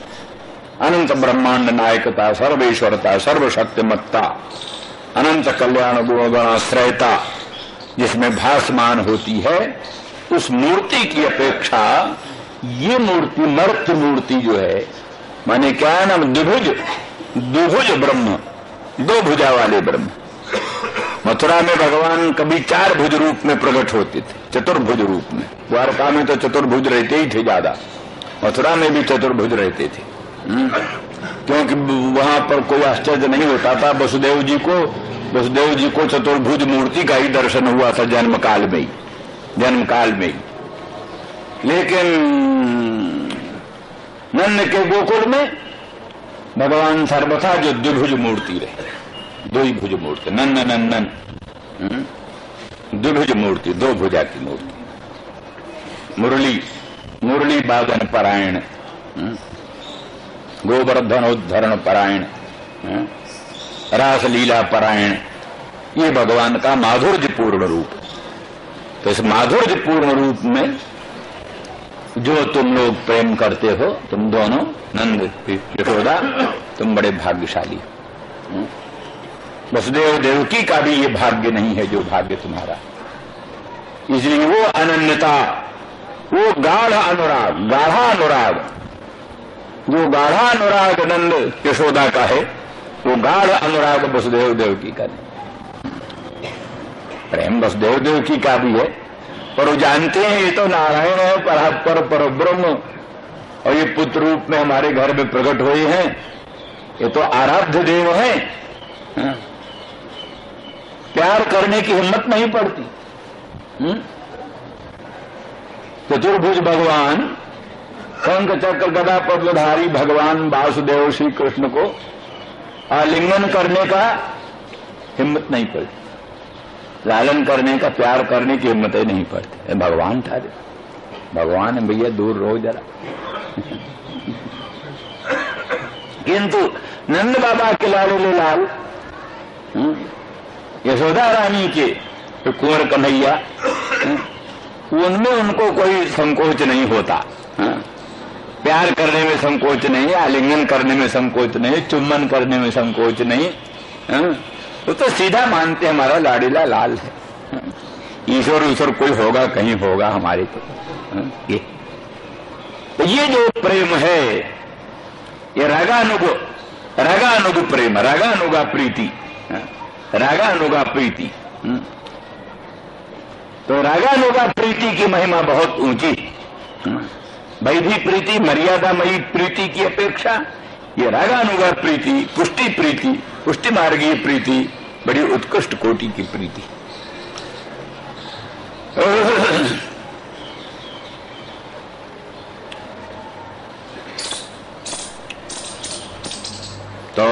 अनंत ब्रह्मांड नायकता, सर्वेश्वरता, सर्वशक्तिमत्ता, अनंत कल्याण गुणगणाश्रयता जिसमें भासमान होती है, उस मूर्ति की अपेक्षा ये मूर्ति, मर्त्य मूर्ति जो है, माने क्या है ना, द्विभुज ब्रह्म, दो भुजा वाले ब्रह्म। मथुरा में भगवान कभी 4 भुज रूप में प्रकट होते थे, चतुर्भुज रूप में। द्वारका में तो चतुर्भुज रहते ही थे ज्यादा, मथुरा में भी चतुर्भुज रहते थे। क्योंकि वहां पर कोई आश्चर्य नहीं होता था। वसुदेव जी को चतुर्भुज मूर्ति का ही दर्शन हुआ था जन्म काल में ही। लेकिन नन्द के गोकुल में भगवान सर्वथा जो द्विभुज मूर्ति रहे, दो ही भुज मूर्ति, नंदन द्विभुज मूर्ति, 2 भुजा की मूर्ति। मुरली बादन परायण, गोवर्धनोद्धरण परायण, रास लीला परायण, ये भगवान का माधुर्यपूर्ण रूप। तो इस माधुर्यपूर्ण रूप में जो तुम लोग प्रेम करते हो, तुम दोनों नंद यशोदा, तुम बड़े भाग्यशाली हो। वसुदेव देवकी का भी ये भाग्य नहीं है जो भाग्य तुम्हारा। इसलिए वो अनन्यता, वो गाढ़ अनुराग, गाढ़ा अनुराग, जो गाढ़ा अनुराग नंद यशोदा का है, वो गाढ़ अनुराग वसुदेव देवकी का नहीं। प्रेम वसुदेव देवकी का भी है, पर वो जानते हैं ये तो नारायण है, पर ब्रह्म, और ये पुत्र रूप में हमारे घर में प्रकट हुए हैं, ये तो आराध्य देव है। प्यार करने की हिम्मत नहीं पड़ती। चतुर्भुज भगवान, शंख चक्र गदा पद्मधारी भगवान वासुदेव श्री कृष्ण को आलिंगन करने का हिम्मत नहीं पड़ती, लालन करने का, प्यार करने की हिम्मत ही नहीं पड़ती। भगवान था, भगवान है भैया, दूर रहो जरा। किंतु नंद बाबा के लाडले लाल, यशोदा रानी के कुंवर कन्हैया, उनमें उनको कोई संकोच नहीं होता। प्यार करने में संकोच नहीं, आलिंगन करने में संकोच नहीं, चुम्बन करने में संकोच नहीं। वो तो सीधा मानते हमारा लाडीला लाल है। ईश्वर ईश्वर कोई होगा, कहीं होगा हमारे तो। ये जो प्रेम है, ये रागानुग प्रेम, रागानुगा प्रीति, रागानुगा प्रीति। तो रागानुगा प्रीति की महिमा बहुत ऊंची। वैधि प्रीति, मर्यादामयी प्रीति की अपेक्षा ये रागानुगा प्रीति, पुष्टि प्रीति, पुष्टि मार्गीय प्रीति बड़ी उत्कृष्ट कोटि की प्रीति। तो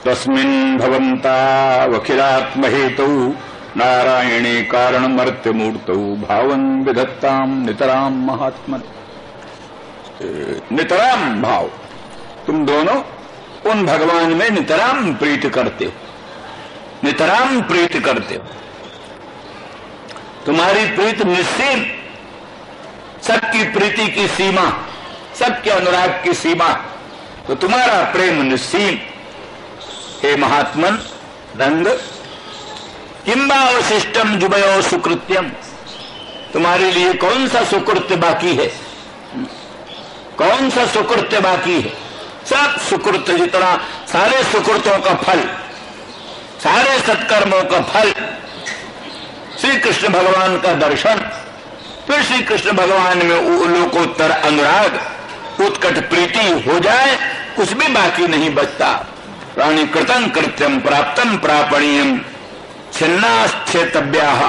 तस्मिन् भवन्ता वखिलात्महेतौ नारायणे कारणमर्त्यमूर्तौ भावन् विधत्ताम् नितराम महात्मन। नितराम भाव, तुम दोनों उन भगवान में नितराम प्रीत करते हो, नितराम प्रीत करते हो। तुम्हारी प्रीत निस्सीम, सबकी प्रीति की सीमा, सबके अनुराग की सीमा, तो तुम्हारा प्रेम निस्सीम। हे महात्मन रंग, किंबावशिष्टम जुबयो सुकृत्यम, तुम्हारे लिए कौन सा सुकृत्य बाकी है, कौन सा सुकृत्य बाकी है? सब सुकृत्य, जितना सारे सुकृतों का फल, सारे सत्कर्मों का फल, श्री कृष्ण भगवान का दर्शन, फिर श्री कृष्ण भगवान में लोकोत्तर अनुराग, उत्कट प्रीति हो जाए, कुछ भी बाकी नहीं बचता। प्राणी कृतं कृत्यम प्राप्तम प्रापणीयम छिन्नाश्चेतव्याः,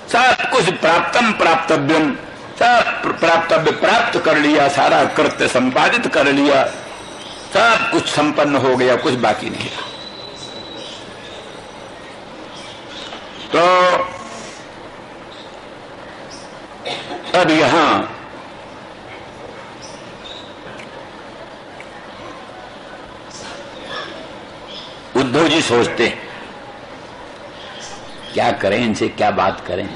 सब कुछ प्राप्तम प्राप्तव्यम, सब प्राप्तव्य प्राप्त कर लिया, सारा कृत्य संपादित कर लिया, सब कुछ संपन्न हो गया, कुछ बाकी नहीं रहा। तो अब यहां उद्धव जी सोचते हैं क्या करें, इनसे क्या बात करें।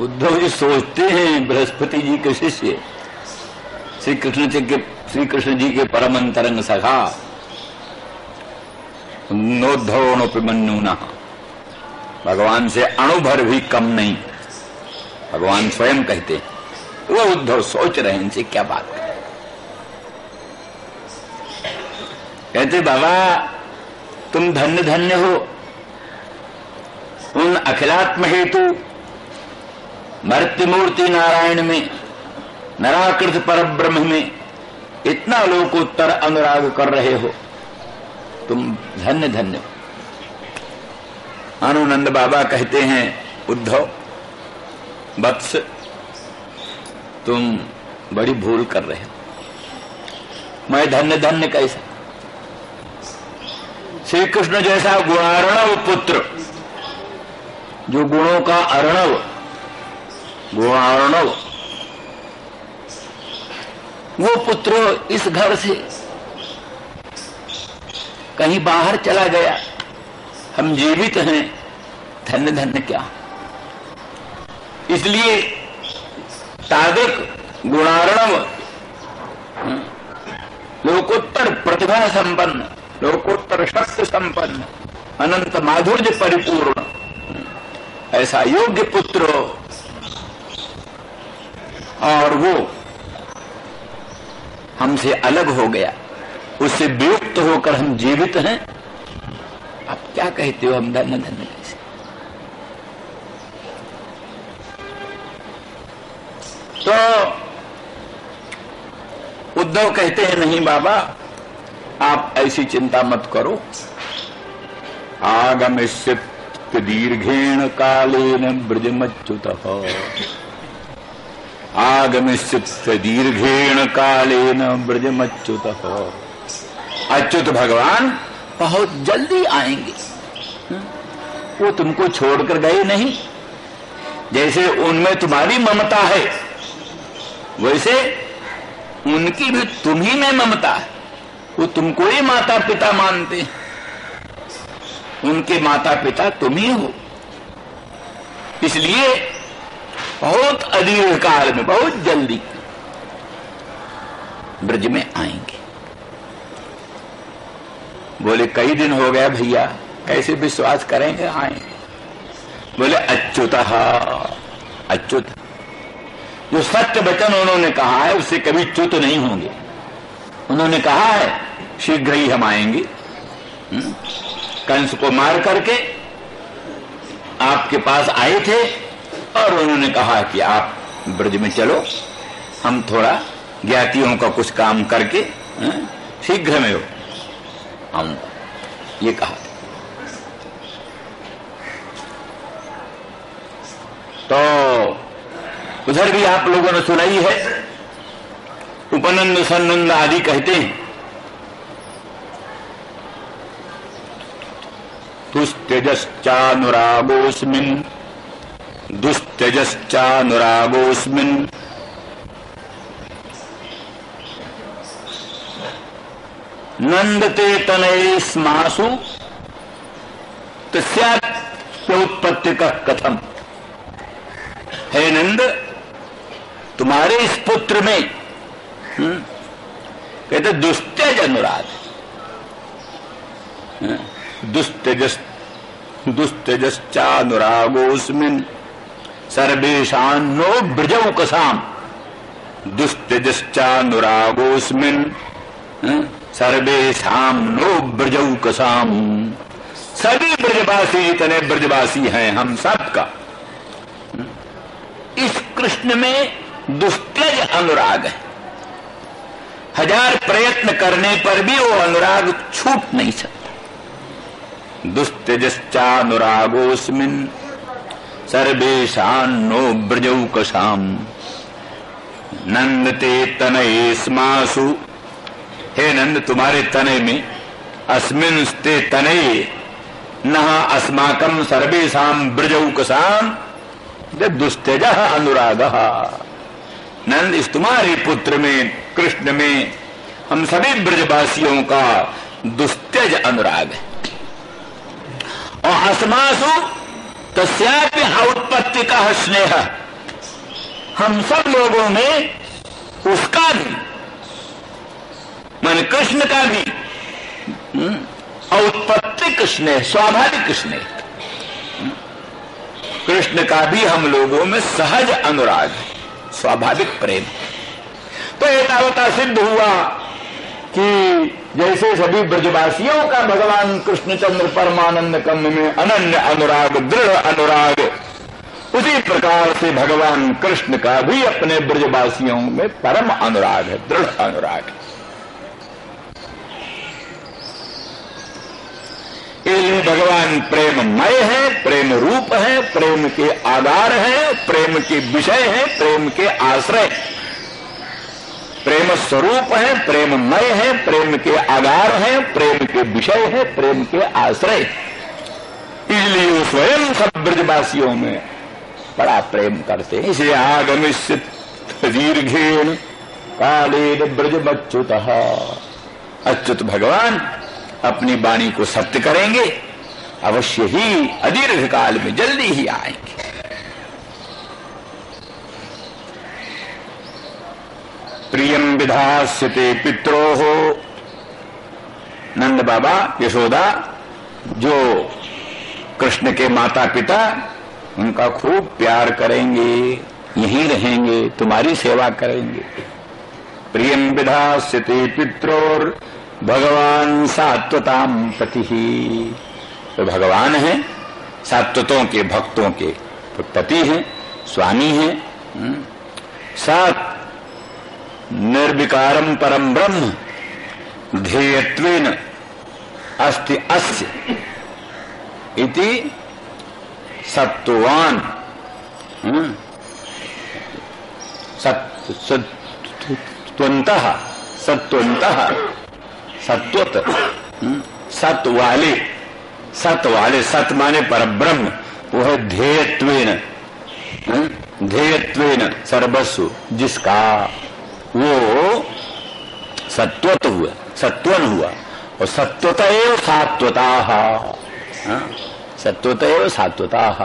उद्धव जी सोचते हैं, बृहस्पति जी के शिष्य, श्री कृष्ण जी के परम अंतरंग सखा नोद्धवोऽपिमन्युना, भगवान से अणुभर भी कम नहीं, भगवान स्वयं कहते हैं। वो उद्धव सोच रहे हैं इनसे क्या बात करें। कहते बाबा तुम धन्य धन्य हो, उन अखिलात्म हेतु मर्त्यमूर्ति नारायण में, नराकृत परब्रह्म में इतना लोकोत्तर अनुराग कर रहे हो, तुम धन्य धन्य हो। आनंद बाबा कहते हैं उद्धव वत्स, तुम बड़ी भूल कर रहे हो। मैं धन्य धन्य कैसा? श्री कृष्ण जैसा गुणार्णव पुत्र, जो गुणों का अर्णव, गुणार्णव, वो पुत्र इस घर से कहीं बाहर चला गया, हम जीवित हैं, धन्य धन्य क्या। इसलिए तादृक गुणार्णव, लोकोत्तर प्रतिभा संपन्न, लोकोत्तर शक्ति संपन्न, अनंत माधुर्य परिपूर्ण ऐसा योग्य पुत्र, और वो हमसे अलग हो गया, उससे वियुक्त होकर हम जीवित हैं। आप क्या कहते हो, हम धन्य धन्य कैसे। तो उद्धव कहते हैं नहीं बाबा, आप ऐसी चिंता मत करो। आगमिष्य दीर्घेण कालेन ब्रजमच्युतः, आगमिष्य दीर्घेण कालेन ब्रजमच्युतः। अच्युत भगवान बहुत जल्दी आएंगे, वो तुमको छोड़कर गए नहीं। जैसे उनमें तुम्हारी ममता है, वैसे उनकी भी तुम्ही में ममता है। वो तुमको ही माता पिता मानते हैं, उनके माता पिता तुम ही हो। इसलिए बहुत अदीर्घ काल में, बहुत जल्दी ब्रज में आएंगे। बोले कई दिन हो गया भैया, कैसे विश्वास करेंगे आएंगे। बोले अच्युतः, अच्युत जो सत्य वचन उन्होंने कहा है उससे कभी च्युत नहीं होंगे। उन्होंने कहा है शीघ्र ही हम आएंगे। कंस को मार करके आपके पास आए थे और उन्होंने कहा कि आप ब्रज में चलो, हम थोड़ा ज्ञातियों का कुछ काम करके शीघ्र में आऊंगा, ये कहा। तो उधर भी आप लोगों ने सुनाई है, उपनंद सन्नंद आदि कहते हैं दुस्त्यजश्चानुरागोस्मिन्, दुस्त्यजश्चानुरागोस्मिन् नंदते तनये स्मासु तस्योत्पत्ति का कथम। हे नंद, तुम्हारे इस पुत्र में कहते दुस्त्यज अनुराग, दुस्त्यजश्चानुरागोस्मिन् सर्वेषान्नो ब्रजौकसाम, दुस्त्यजश्चानुरागोस्मिन् सर्वेषां नो ब्रजौकसाम। सभी ब्रजवासी जितने ब्रजवासी हैं हम सबका इस कृष्ण में दुस्त्यज अनुराग है। हजार प्रयत्न करने पर भी वो अनुराग छूट नहीं सकता। दुस्त्यजश्चानुरागोस्मिन् सर्वेषां नो ब्रजौकसाम नंदते तनये स्मासु। हे नंद, तुम्हारे तने में अस्मिन्स्ते तनये नः अस्माकं सर्वेषां ब्रजौकसाम दुस्त्यजः अनुरागः। नंद, इस तुम्हारे पुत्र में कृष्ण में हम सभी ब्रजवासियों का दुस्त्यज अनुराग है। और अस्मासु तस्यापि औत्पत्ति का स्नेह, हम सब लोगों में उसका भी, मन कृष्ण का भी औत्पत्तिक स्नेह, स्वाभाविक स्नेह, कृष्ण का भी हम लोगों में सहज अनुराग है, स्वाभाविक प्रेम। तो एतावता सिद्ध हुआ कि जैसे सभी ब्रजवासियों का भगवान कृष्णचंद्र परमानंद कंद में अनन्य अनुराग, दृढ़ अनुराग, उसी प्रकार से भगवान कृष्ण का भी अपने ब्रजवासियों में परम अनुराग है, दृढ़ अनुराग है। इसलिए भगवान प्रेममय है, प्रेम रूप है, प्रेम के आधार है, प्रेम के विषय है, प्रेम के आश्रय, प्रेम स्वरूप है, प्रेममय है, प्रेम के आधार है, प्रेम के विषय है, प्रेम के आश्रय। इसलिए वो स्वयं सब ब्रजवासियों में बड़ा प्रेम करते हैं। इसलिए आगमिष्यत दीर्घेण कालेन ब्रजमच्युतः, अच्युत भगवान अपनी वाणी को सत्य करेंगे, अवश्य ही अदीर्घ काल में जल्दी ही आएंगे। प्रियम विधास्यते पित्रोः, नंद बाबा यशोदा जो कृष्ण के माता पिता उनका खूब प्यार करेंगे, यहीं रहेंगे, तुम्हारी सेवा करेंगे। प्रियम विधास्यते पित्रोर भगवान सात्वताम पति ही, तो भगवान है सात्वतों के भक्तों के पति हैं, स्वामी हैं। सात निर्विकारम परम ब्रह्म ध्येयत्वेन अस्ति अस्य इति सत्वान, सत्वंतः सत्वंतः सत्वत, सत वाले, सत वाले, सत माने परब्रह्म, वो है ध्येयत्वेन, ध्येयत्वेन सर्वस्व, जिसका वो सत्वत हुआ, सत्वन हुआ, और सत्वत एव सात्वताः, सत्वत एव सात्वताः।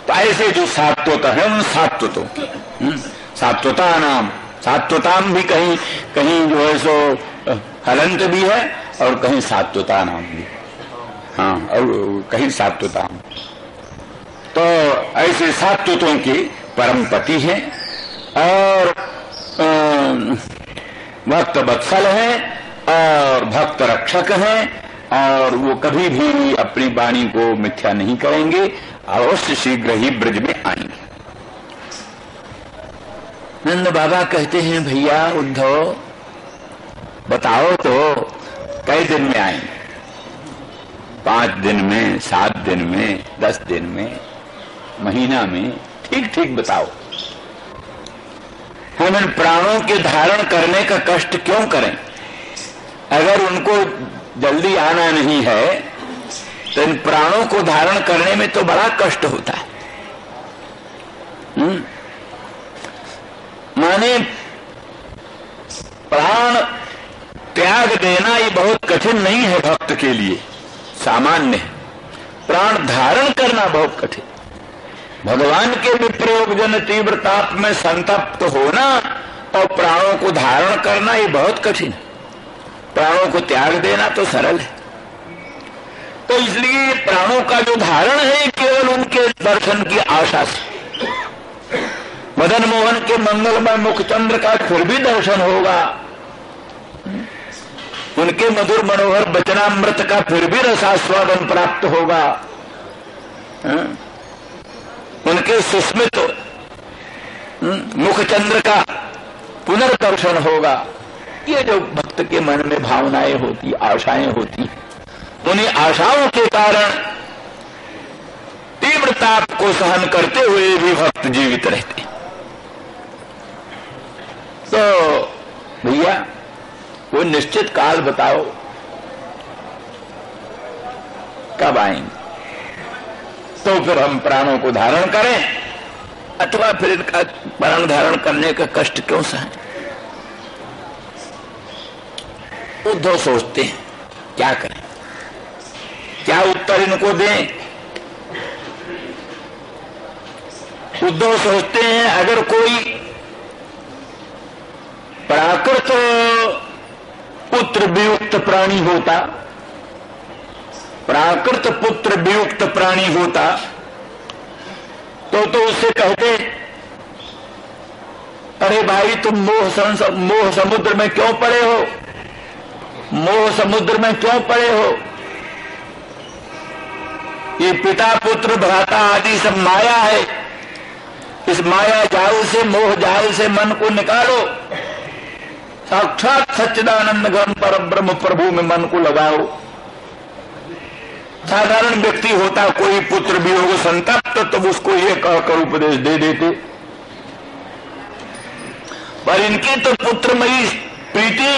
तो ऐसे जो सात्वत है उन सात्वतों की सात्वता नाम, सात्वताम भी कहीं कहीं जो है सो हलंत भी है और कहीं सात्वता नाम भी, हाँ, और कहीं सात्वताम। तो ऐसे सात्वतों के परम पति हैं और भक्त वत्सल हैं और भक्त रक्षक हैं, और वो कभी भी अपनी वाणी को मिथ्या नहीं करेंगे, अवश्य शीघ्र ही ब्रज में आएंगे। नंद बाबा कहते हैं, भैया उद्धव बताओ तो कई दिन में आएंगे? 5 दिन में, 7 दिन में, 10 दिन में, महीना में, ठीक ठीक बताओ। हम इन प्राणों के धारण करने का कष्ट क्यों करें? अगर उनको जल्दी आना नहीं है तो इन प्राणों को धारण करने में तो बड़ा कष्ट होता है। माने प्राण त्याग देना ये बहुत कठिन नहीं है भक्त के लिए, सामान्य है। प्राण धारण करना बहुत कठिन। भगवान के विप्रयोग जन तीव्र ताप में संतप्त होना और प्राणों को धारण करना ये बहुत कठिन है। प्राणों को त्याग देना तो सरल है। तो इसलिए प्राणों का जो धारण है केवल उनके दर्शन की आशा से। मदन मोहन के मंगलमय मुखचंद्र का फिर भी दर्शन होगा, उनके मधुर मनोहर वचनामृत का फिर भी रसास्वादन प्राप्त होगा, उनके सुस्मित मुखचंद्र का पुनर्दर्शन होगा। ये जो भक्त के मन में भावनाएं होती, आशाएं होती, उन्हीं आशाओं के कारण तीव्र ताप को सहन करते हुए भी भक्त जीवित रहते। तो भैया वो निश्चित काल बताओ कब आएंगे, तो फिर हम प्राणों को धारण करें, अथवा फिर इनका प्राण धारण करने का कष्ट क्यों सहें? उद्धव सोचते हैं क्या करें, क्या उत्तर इनको दें। उद्धव सोचते हैं अगर कोई प्राकृत पुत्र वियुक्त प्राणी होता, प्राकृत पुत्र वियुक्त प्राणी होता तो उससे कहते, अरे भाई तुम मोह समुद्र में क्यों पड़े हो, मोह समुद्र में क्यों पड़े हो? ये पिता पुत्र भ्राता आदि सब माया है, इस माया जाल से, मोह जाल से मन को निकालो, साक्षात सच्चिदानंद घन पर ब्रह्म प्रभु में मन को लगाओ। साधारण व्यक्ति होता, कोई पुत्र भी होगा संतप्त, तो उसको ये कहकर उपदेश दे देते, पर इनकी तो पुत्रमयी प्रीति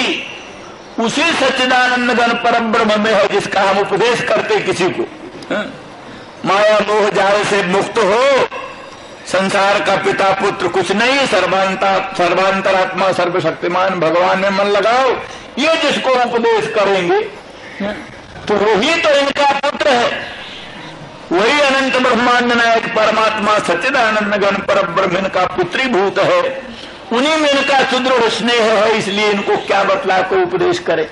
उसी सच्चिदानंद घन परम ब्रह्म में है जिसका हम उपदेश करते किसी को। माया मोह जाल से मुक्त हो संसार का पिता पुत्र कुछ नहीं, सर्वांतरात्मा सर्वशक्तिमान भगवान में मन लगाओ, ये जिसको उपदेश करेंगे तो वही तो इनका पुत्र है, वही अनंत ब्रह्मांड नायक परमात्मा सच्चिदानंद गण पर ब्रह्म इनका पुत्री भूत है, उन्हीं में इनका सुदृढ़ स्नेह है, इसलिए इनको क्या बतला को उपदेश करे।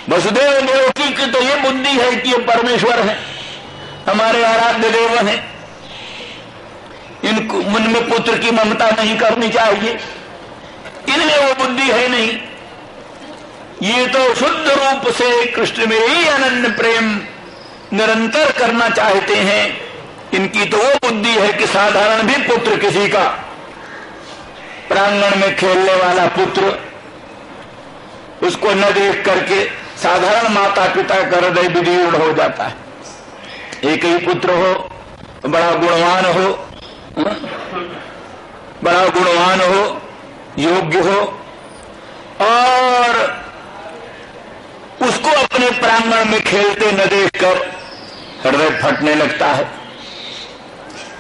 वसुदेव देवकी की तो ये बुद्धि है कि ये परमेश्वर है, हमारे आराध्य देव हैं, इनको मन में पुत्र की ममता नहीं करनी चाहिए, इनमें वो बुद्धि है नहीं। ये तो शुद्ध रूप से कृष्ण में ही अनन्य प्रेम निरंतर करना चाहते हैं। इनकी तो वो बुद्धि है कि साधारण भी पुत्र, किसी का प्रांगण में खेलने वाला पुत्र, उसको न देख करके साधारण माता पिता का हृदय विदीर्ण हो जाता है। एक ही पुत्र हो, बड़ा गुणवान हो, बड़ा गुणवान हो, योग्य हो, और उसको अपने प्रांगण में खेलते न देखकर हृदय फटने लगता है।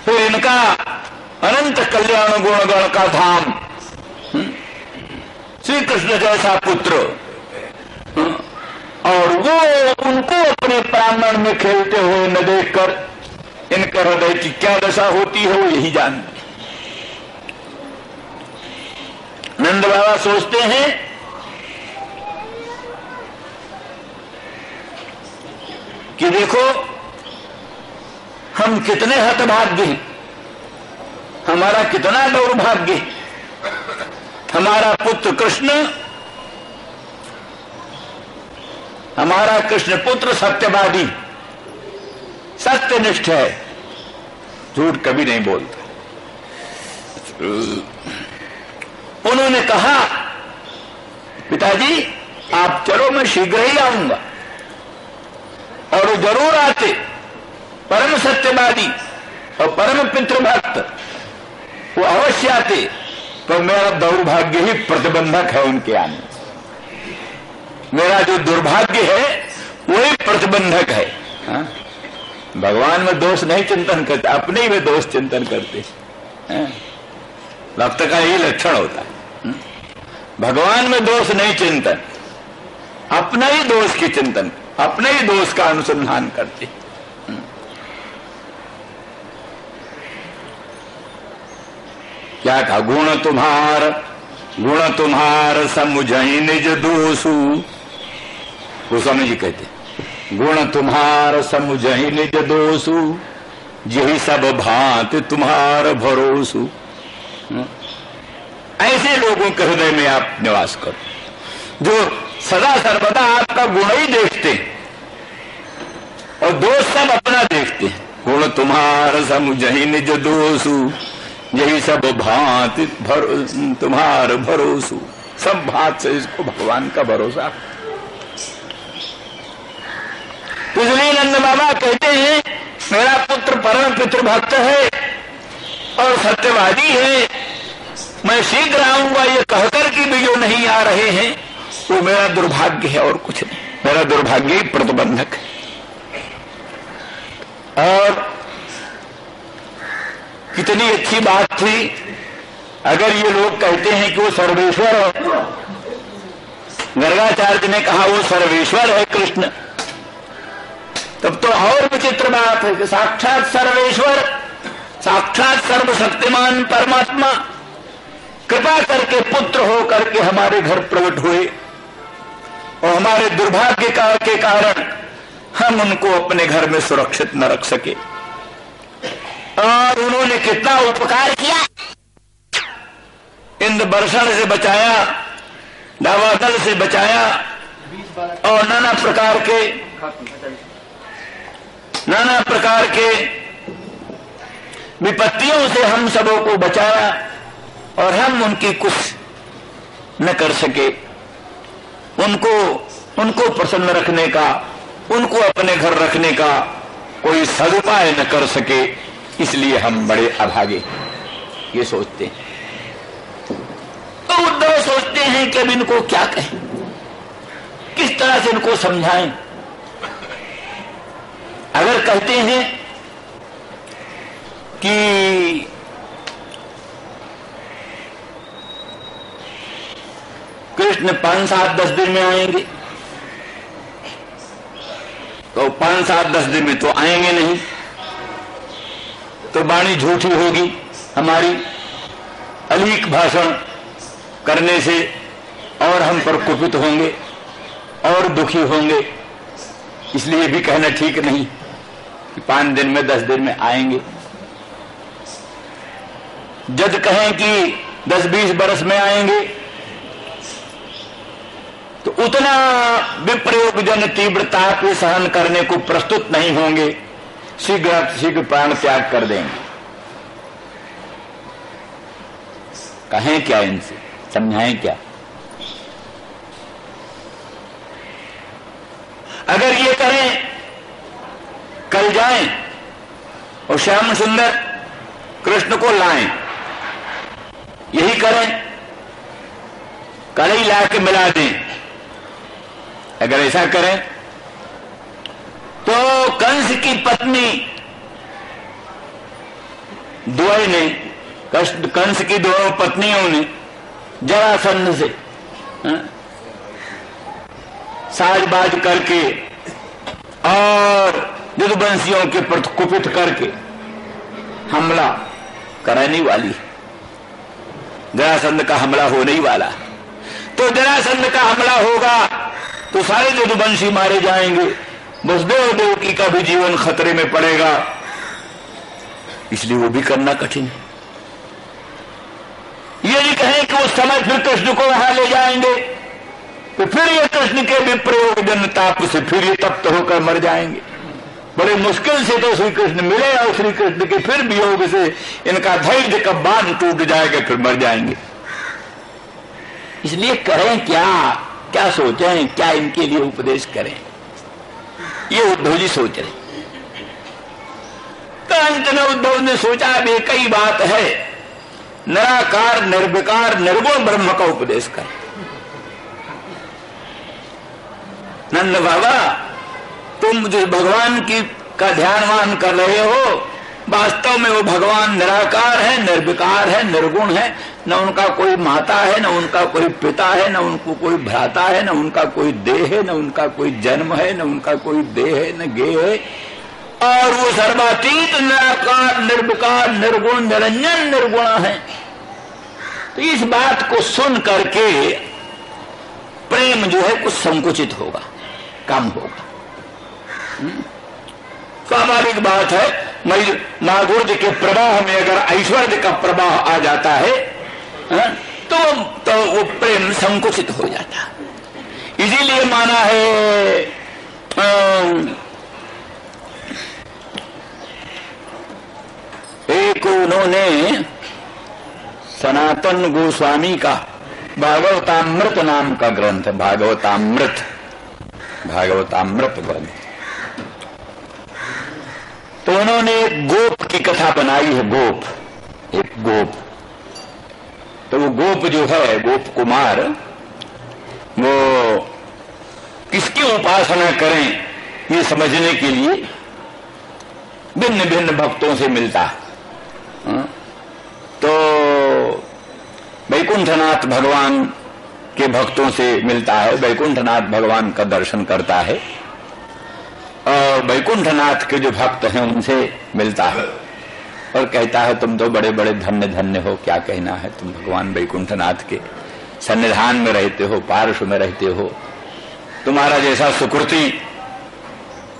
फिर इनका अनंत कल्याण गुणगण का धाम श्री कृष्ण जैसा पुत्र, और वो उनको अपने प्रांगण में खेलते हुए न देखकर इनके हृदय की क्या दशा होती है वो यही जानते। नंद बाबा सोचते हैं कि देखो हम कितने हतभाग्य हैं, हमारा कितना दौर्भाग्य है। हमारा पुत्र कृष्ण, हमारा कृष्ण पुत्र सत्यवादी, सत्यनिष्ठ है, झूठ कभी नहीं बोलता। उन्होंने कहा पिताजी आप चलो, मैं शीघ्र ही आऊंगा, और वो जरूर आते। परम सत्यवादी और परम पितृभक्त वो अवश्य आते, पर मेरा दौर्भाग्य ही प्रतिबंधक है उनके आने। मेरा जो दुर्भाग्य है वही प्रतिबंधक है। हा? भगवान में दोष नहीं चिंतन करते, अपने ही में दोष चिंतन करते। भक्त का यही लक्षण होता है, भगवान में दोष नहीं चिंतन, अपना ही दोष की चिंतन, अपने ही दोष का अनुसंधान करते। क्या कहा, गुण तुम्हार समुझई निज दोषु। गोस्वामी जी कहते गुण तुम्हार समुझई निज दोषु, यही सब भांति तुम्हार भरोसु। ऐसे लोगों के हृदय में आप निवास करो जो सदा सर्वदा आपका गुण ही देखते और दोष सब अपना देखते हैं। गुण तुम्हार समुझई निज दोषु, यही सब भांति तुम्हार भरोसु। सब भांत से इसको भगवान का भरोसा। इसलिए नंद बाबा कहते हैं मेरा पुत्र परम पितृभक्त है और सत्यवादी है, मैं शीघ्र आऊंगा, ये कहकर कि भी जो नहीं आ रहे हैं वो मेरा दुर्भाग्य है और कुछ नहीं। मेरा दुर्भाग्य ही प्रतिबंधक है। और कितनी अच्छी बात थी अगर ये लोग कहते हैं कि वो सर्वेश्वर है। गर्गाचार्य ने कहा वो सर्वेश्वर है कृष्ण, तब तो और विचित्र बात है कि साक्षात सर्वेश्वर, साक्षात सर्वशक्तिमान परमात्मा कृपा करके पुत्र हो करके हमारे घर प्रकट हुए और हमारे दुर्भाग्य के कारण हम उनको अपने घर में सुरक्षित न रख सके। और उन्होंने कितना उपकार किया, इंद्र वर्षण से बचाया, दावानल से बचाया और नाना प्रकार के विपत्तियों से हम सबों को बचाया और हम उनकी कुछ न कर सके। उनको प्रसन्न रखने का, उनको अपने घर रखने का कोई सदुपाय न कर सके, इसलिए हम बड़े अभागे ये सोचते हैं। तो उद्धव सोचते हैं कि अब इनको क्या कहें, किस तरह से इनको समझाएं। अगर कहते हैं कि कृष्ण 5, 7, 10 दिन में आएंगे, तो 5, 7, 10 दिन में तो आएंगे नहीं, तो वाणी झूठी होगी हमारी, अलीक भाषण करने से और हम पर कुपित होंगे और दुखी होंगे। इसलिए भी कहना ठीक नहीं कि 5 दिन में 10 दिन में आएंगे। जब कहें कि 10-20 बरस में आएंगे तो उतना विप्रयोग जन तीव्रता को सहन करने को प्रस्तुत नहीं होंगे, शीघ्र प्राण त्याग कर देंगे। कहें क्या इनसे, समझाएं क्या? अगर ये करें कल जाएं और श्याम सुंदर कृष्ण को लाएं, यही करें, कल ही ला के मिला दें, अगर ऐसा करें तो कंस की पत्नी द्वय ने, कंस की दोनों पत्नियों ने जरासंध से साजबाज करके और यदुवंशियों के प्रति कुपित करके हमला कराने वाली, जरासंध का हमला होने ही वाला। तो जरासंध का हमला होगा तो सारे यदुवंशी मारे जाएंगे, वसुदेव देवकी का भी जीवन खतरे में पड़ेगा, इसलिए वो भी करना कठिन है। ये नहीं कहें कि उस समय फिर कृष्ण को वहां ले जाएंगे तो फिर ये कृष्ण के विप्रयोग जन ताप से फिर ये तप्त होकर मर जाएंगे। बड़े मुश्किल से तो श्री कृष्ण मिले और श्री कृष्ण के फिर वियोग से इनका धैर्य का बांध टूट जाएगा, फिर मर जाएंगे। इसलिए करें क्या, क्या सोचें, क्या इनके लिए उपदेश करें, ये उद्धव जी सोच रहे। तो अंत में उद्धव ने सोचा अब एक ही बात है, निराकार निर्विकार निर्गुण ब्रह्म का उपदेश कर। नंद बाबा, तुम जो भगवान की का ध्यानवान कर रहे हो, वास्तव में वो भगवान निराकार है, निर्विकार है, निर्गुण है, न उनका कोई माता है, न उनका कोई पिता है, न उनको कोई भ्राता है, न उनका कोई देह है, न उनका कोई जन्म है, न उनका कोई देह है, न गेह है, और वो सर्वातीत निराकार निर्विकार निर्गुण निरंजन निर्गुण है। तो इस बात को सुन करके प्रेम जो है कुछ संकुचित होगा, कम होगा। स्वाभाविक बात है, माधुर्य के प्रवाह में अगर ऐश्वर्य का प्रवाह आ जाता है तो वो प्रेम संकुचित हो जाता है। इसीलिए माना है एक उन्होंने सनातन गोस्वामी का भागवतामृत नाम का ग्रंथ, भागवतामृत ग्रंथ, तो उन्होंने एक गोप की कथा बनाई है। एक गोप, तो वो गोप जो है, गोप कुमार, वो किसकी उपासना करें ये समझने के लिए भिन्न भिन्न भक्तों से मिलता है। तो वैकुंठनाथ भगवान के भक्तों से मिलता है, वैकुंठनाथ भगवान का दर्शन करता है, और वैकुंठनाथ के जो भक्त हैं उनसे मिलता है और कहता है तुम तो बड़े बड़े धन्य धन्य हो, क्या कहना है, तुम भगवान वैकुंठनाथ के सन्निधान में रहते हो, पार्श्व में रहते हो, तुम्हारा जैसा सुकृति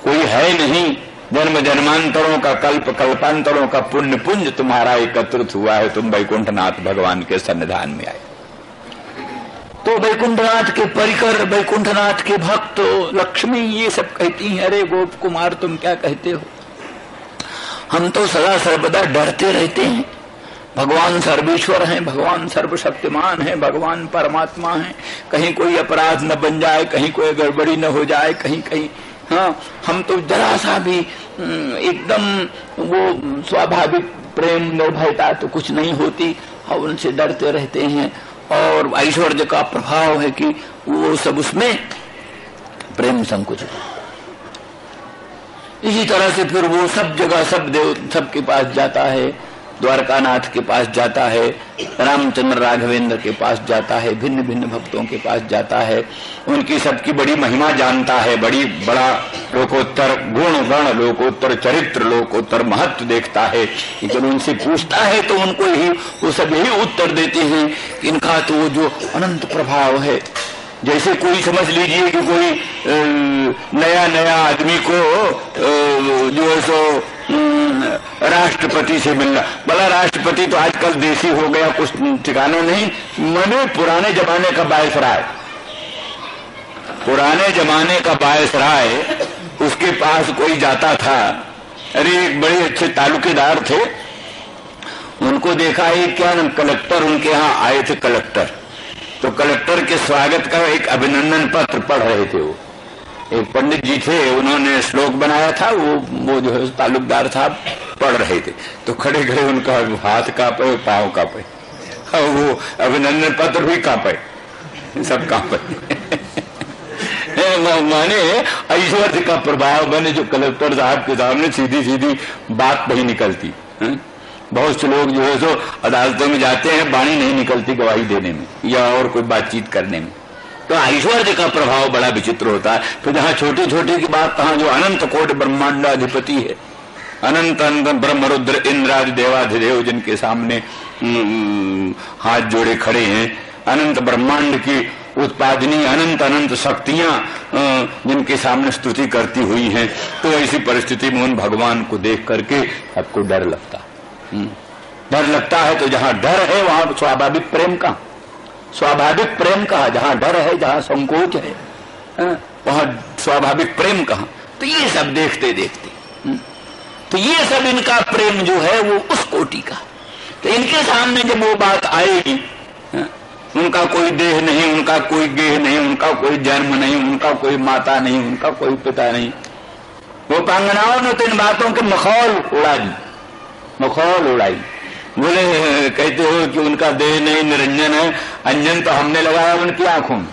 कोई है नहीं, जन्म जन्मांतरों का कल्प कल्पांतरों का पुण्य पुंज तुम्हारा एकत्रित हुआ है, तुम वैकुंठनाथ भगवान के सन्निधान में आए। तो वैकुंठनाथ के परिकर, वैकुंठनाथ के भक्त, लक्ष्मी ये सब कहती हैं, अरे गोप कुमार तुम क्या कहते हो, हम तो सदा सर्वदा डरते रहते हैं, भगवान सर्वेश्वर हैं, भगवान सर्वशक्तिमान हैं, भगवान परमात्मा हैं, कहीं कोई अपराध न बन जाए, कहीं कोई गड़बड़ी न हो जाए, कहीं कहीं, हाँ हम तो जरा सा भी एकदम वो स्वाभाविक प्रेम निर्भयता तो कुछ नहीं होती, और उनसे डरते रहते हैं, और ऐश्वर्य का प्रभाव है कि वो सब उसमें प्रेम संकुचित। इसी तरह से फिर वो सब जगह सब देव सबके पास जाता है, द्वारकानाथ के पास जाता है, रामचंद्र राघवेंद्र के पास जाता है, भिन्न भिन्न भक्तों के पास जाता है, उनकी सबकी बड़ी महिमा जानता है, बड़ा लोकोत्तर गुण गण, लोकोत्तर चरित्र, लोकोत्तर महत्व देखता है। जब उनसे पूछता है तो उनको ही वो सब यही उत्तर देते हैं, इनका तो जो अनंत प्रभाव है। जैसे कोई समझ लीजिए कि कोई नया आदमी को जो है सो राष्ट्रपति से मिलना, भला राष्ट्रपति तो आजकल देसी हो गया, कुछ ठिकाना नहीं, मने पुराने जमाने का वायसराय, पुराने जमाने का वायसराय, उसके पास कोई जाता था। अरे एक बड़े अच्छे तालुकेदार थे, उनको देखा एक क्या नाम कलेक्टर उनके यहाँ आए थे, कलेक्टर, तो कलेक्टर के स्वागत का एक अभिनंदन पत्र पढ़ रहे थे। वो एक पंडित जी थे, उन्होंने श्लोक बनाया था, वो जो है तालुकदार साहब पढ़ रहे थे, तो खड़े खड़े उनका हाथ कांपे, पांव कांपे, और वो अभिनंदन पत्र भी कांपे, सब कांपे। माने ऐश्वर्य का प्रभाव बने, जो कलेक्टर साहब के सामने सीधी सीधी बात नहीं निकलती है? बहुत से लोग जो है सो अदालतों में जाते हैं, बाणी नहीं निकलती गवाही देने में या और कोई बातचीत करने में। तो ऐश्वर्य का प्रभाव बड़ा विचित्र होता है। तो जहाँ छोटे छोटे की बात, तहाँ जो अनंत कोटि ब्रह्मांडाधिपति है, अनंत अनंत ब्रह्म रुद्र इंद्रादि देवाधिदेव जिनके सामने हाथ जोड़े खड़े हैं, अनंत ब्रह्मांड की उत्पादनी अनंत अनंत शक्तियां जिनके सामने स्तुति करती हुई हैं, तो ऐसी परिस्थिति में उन भगवान को देख करके सबको डर लगता है। डर लगता है, तो जहां डर है वहां स्वाभाविक प्रेम का, स्वाभाविक प्रेम कहा, जहां डर है, जहां संकोच है, वहां स्वाभाविक प्रेम कहा। तो ये सब देखते देखते तो ये सब इनका प्रेम जो है वो उस कोटि का। तो इनके सामने जब वो बात आएगी, उनका कोई देह नहीं, उनका कोई गेह नहीं, उनका कोई जन्म नहीं, उनका कोई माता नहीं, उनका कोई पिता नहीं, वो पांगनाओं ने तो इन बातों के मखौल उड़ा दी, मखौल उड़ाई। बोले कहते हो कि उनका देह नहीं, निरंजन है, अंजन तो हमने लगाया उनकी आंखों में,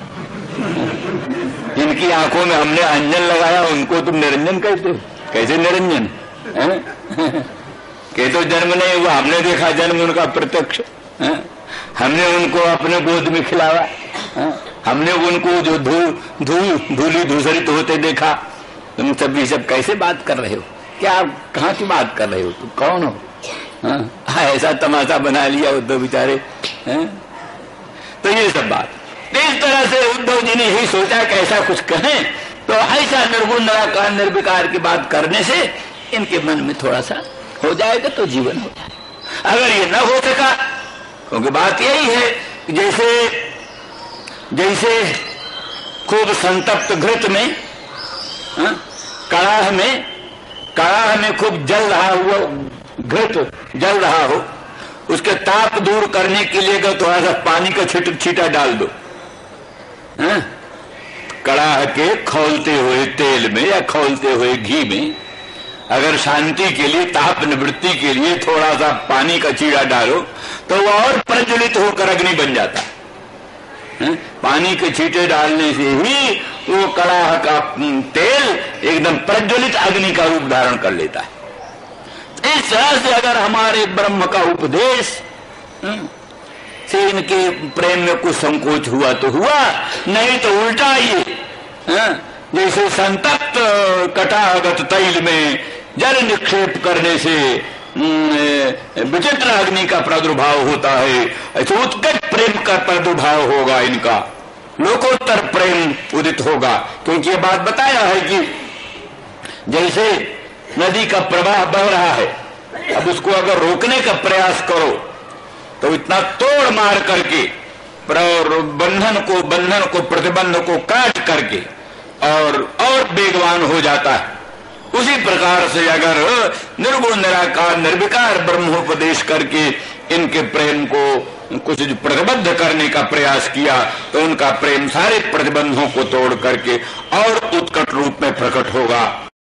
इनकी आंखों में हमने अंजन लगाया, उनको तुम निरंजन कहते हो? कैसे निरंजन है? कहते तो जन्म नहीं हुआ, हमने देखा जन्म उनका प्रत्यक्ष, हमने उनको अपने गोद में खिलाया, हमने उनको जो धूली धूसरित होते देखा। तुम सब ये सब कैसे बात कर रहे हो? क्या कहाँ की बात कर रहे हो? तुम कौन हो? ऐसा तमाशा बना लिया उद्धव बेचारे। तो ये सब बात, इस तरह से उद्धव जी ने ही सोचा कि ऐसा कुछ कहें, तो ऐसा निर्गुण निराकार निर्विकार की बात करने से इनके मन में थोड़ा सा हो जाएगा तो जीवन हो जाएगा। अगर ये न हो सका, क्योंकि बात यही है कि जैसे खूब संतप्त घृत में, कड़ाह में खूब जल रहा हुआ घृत जल रहा हो, उसके ताप दूर करने के लिए अगर थोड़ा सा पानी का छींटा डाल दो, कड़ाह के खौलते हुए तेल में या खौलते हुए घी में, अगर शांति के लिए, ताप निवृत्ति के लिए थोड़ा सा पानी का छींटा डालो, तो वह और प्रज्वलित होकर अग्नि बन जाता है। पानी के छींटे डालने से ही वो कड़ाह का तेल एकदम प्रज्वलित अग्नि का रूप धारण कर लेता है। इस तरह से अगर हमारे ब्रह्म का उपदेश से इनके प्रेम में कुछ संकोच हुआ तो हुआ, नहीं तो उल्टा ही जैसे संतप्त कटाहगत तैल में जल निक्षेप करने से विचित्र अग्नि का प्रादुर्भाव होता है, ऐसे उत्कट प्रेम का प्रादुर्भाव होगा, इनका लोकोत्तर प्रेम उदित होगा। क्योंकि ये बात बताया है कि जैसे नदी का प्रवाह बह रहा है, अब उसको अगर रोकने का प्रयास करो तो इतना तोड़ मार करके बंधन को प्रतिबंध को काट करके और वेगवान हो जाता है। उसी प्रकार से अगर निर्गुण निराकार निर्विकार ब्रह्मोपदेश करके इनके प्रेम को कुछ प्रतिबद्ध करने का प्रयास किया, तो उनका प्रेम सारे प्रतिबंधों को तोड़ करके और उत्कट रूप में प्रकट होगा।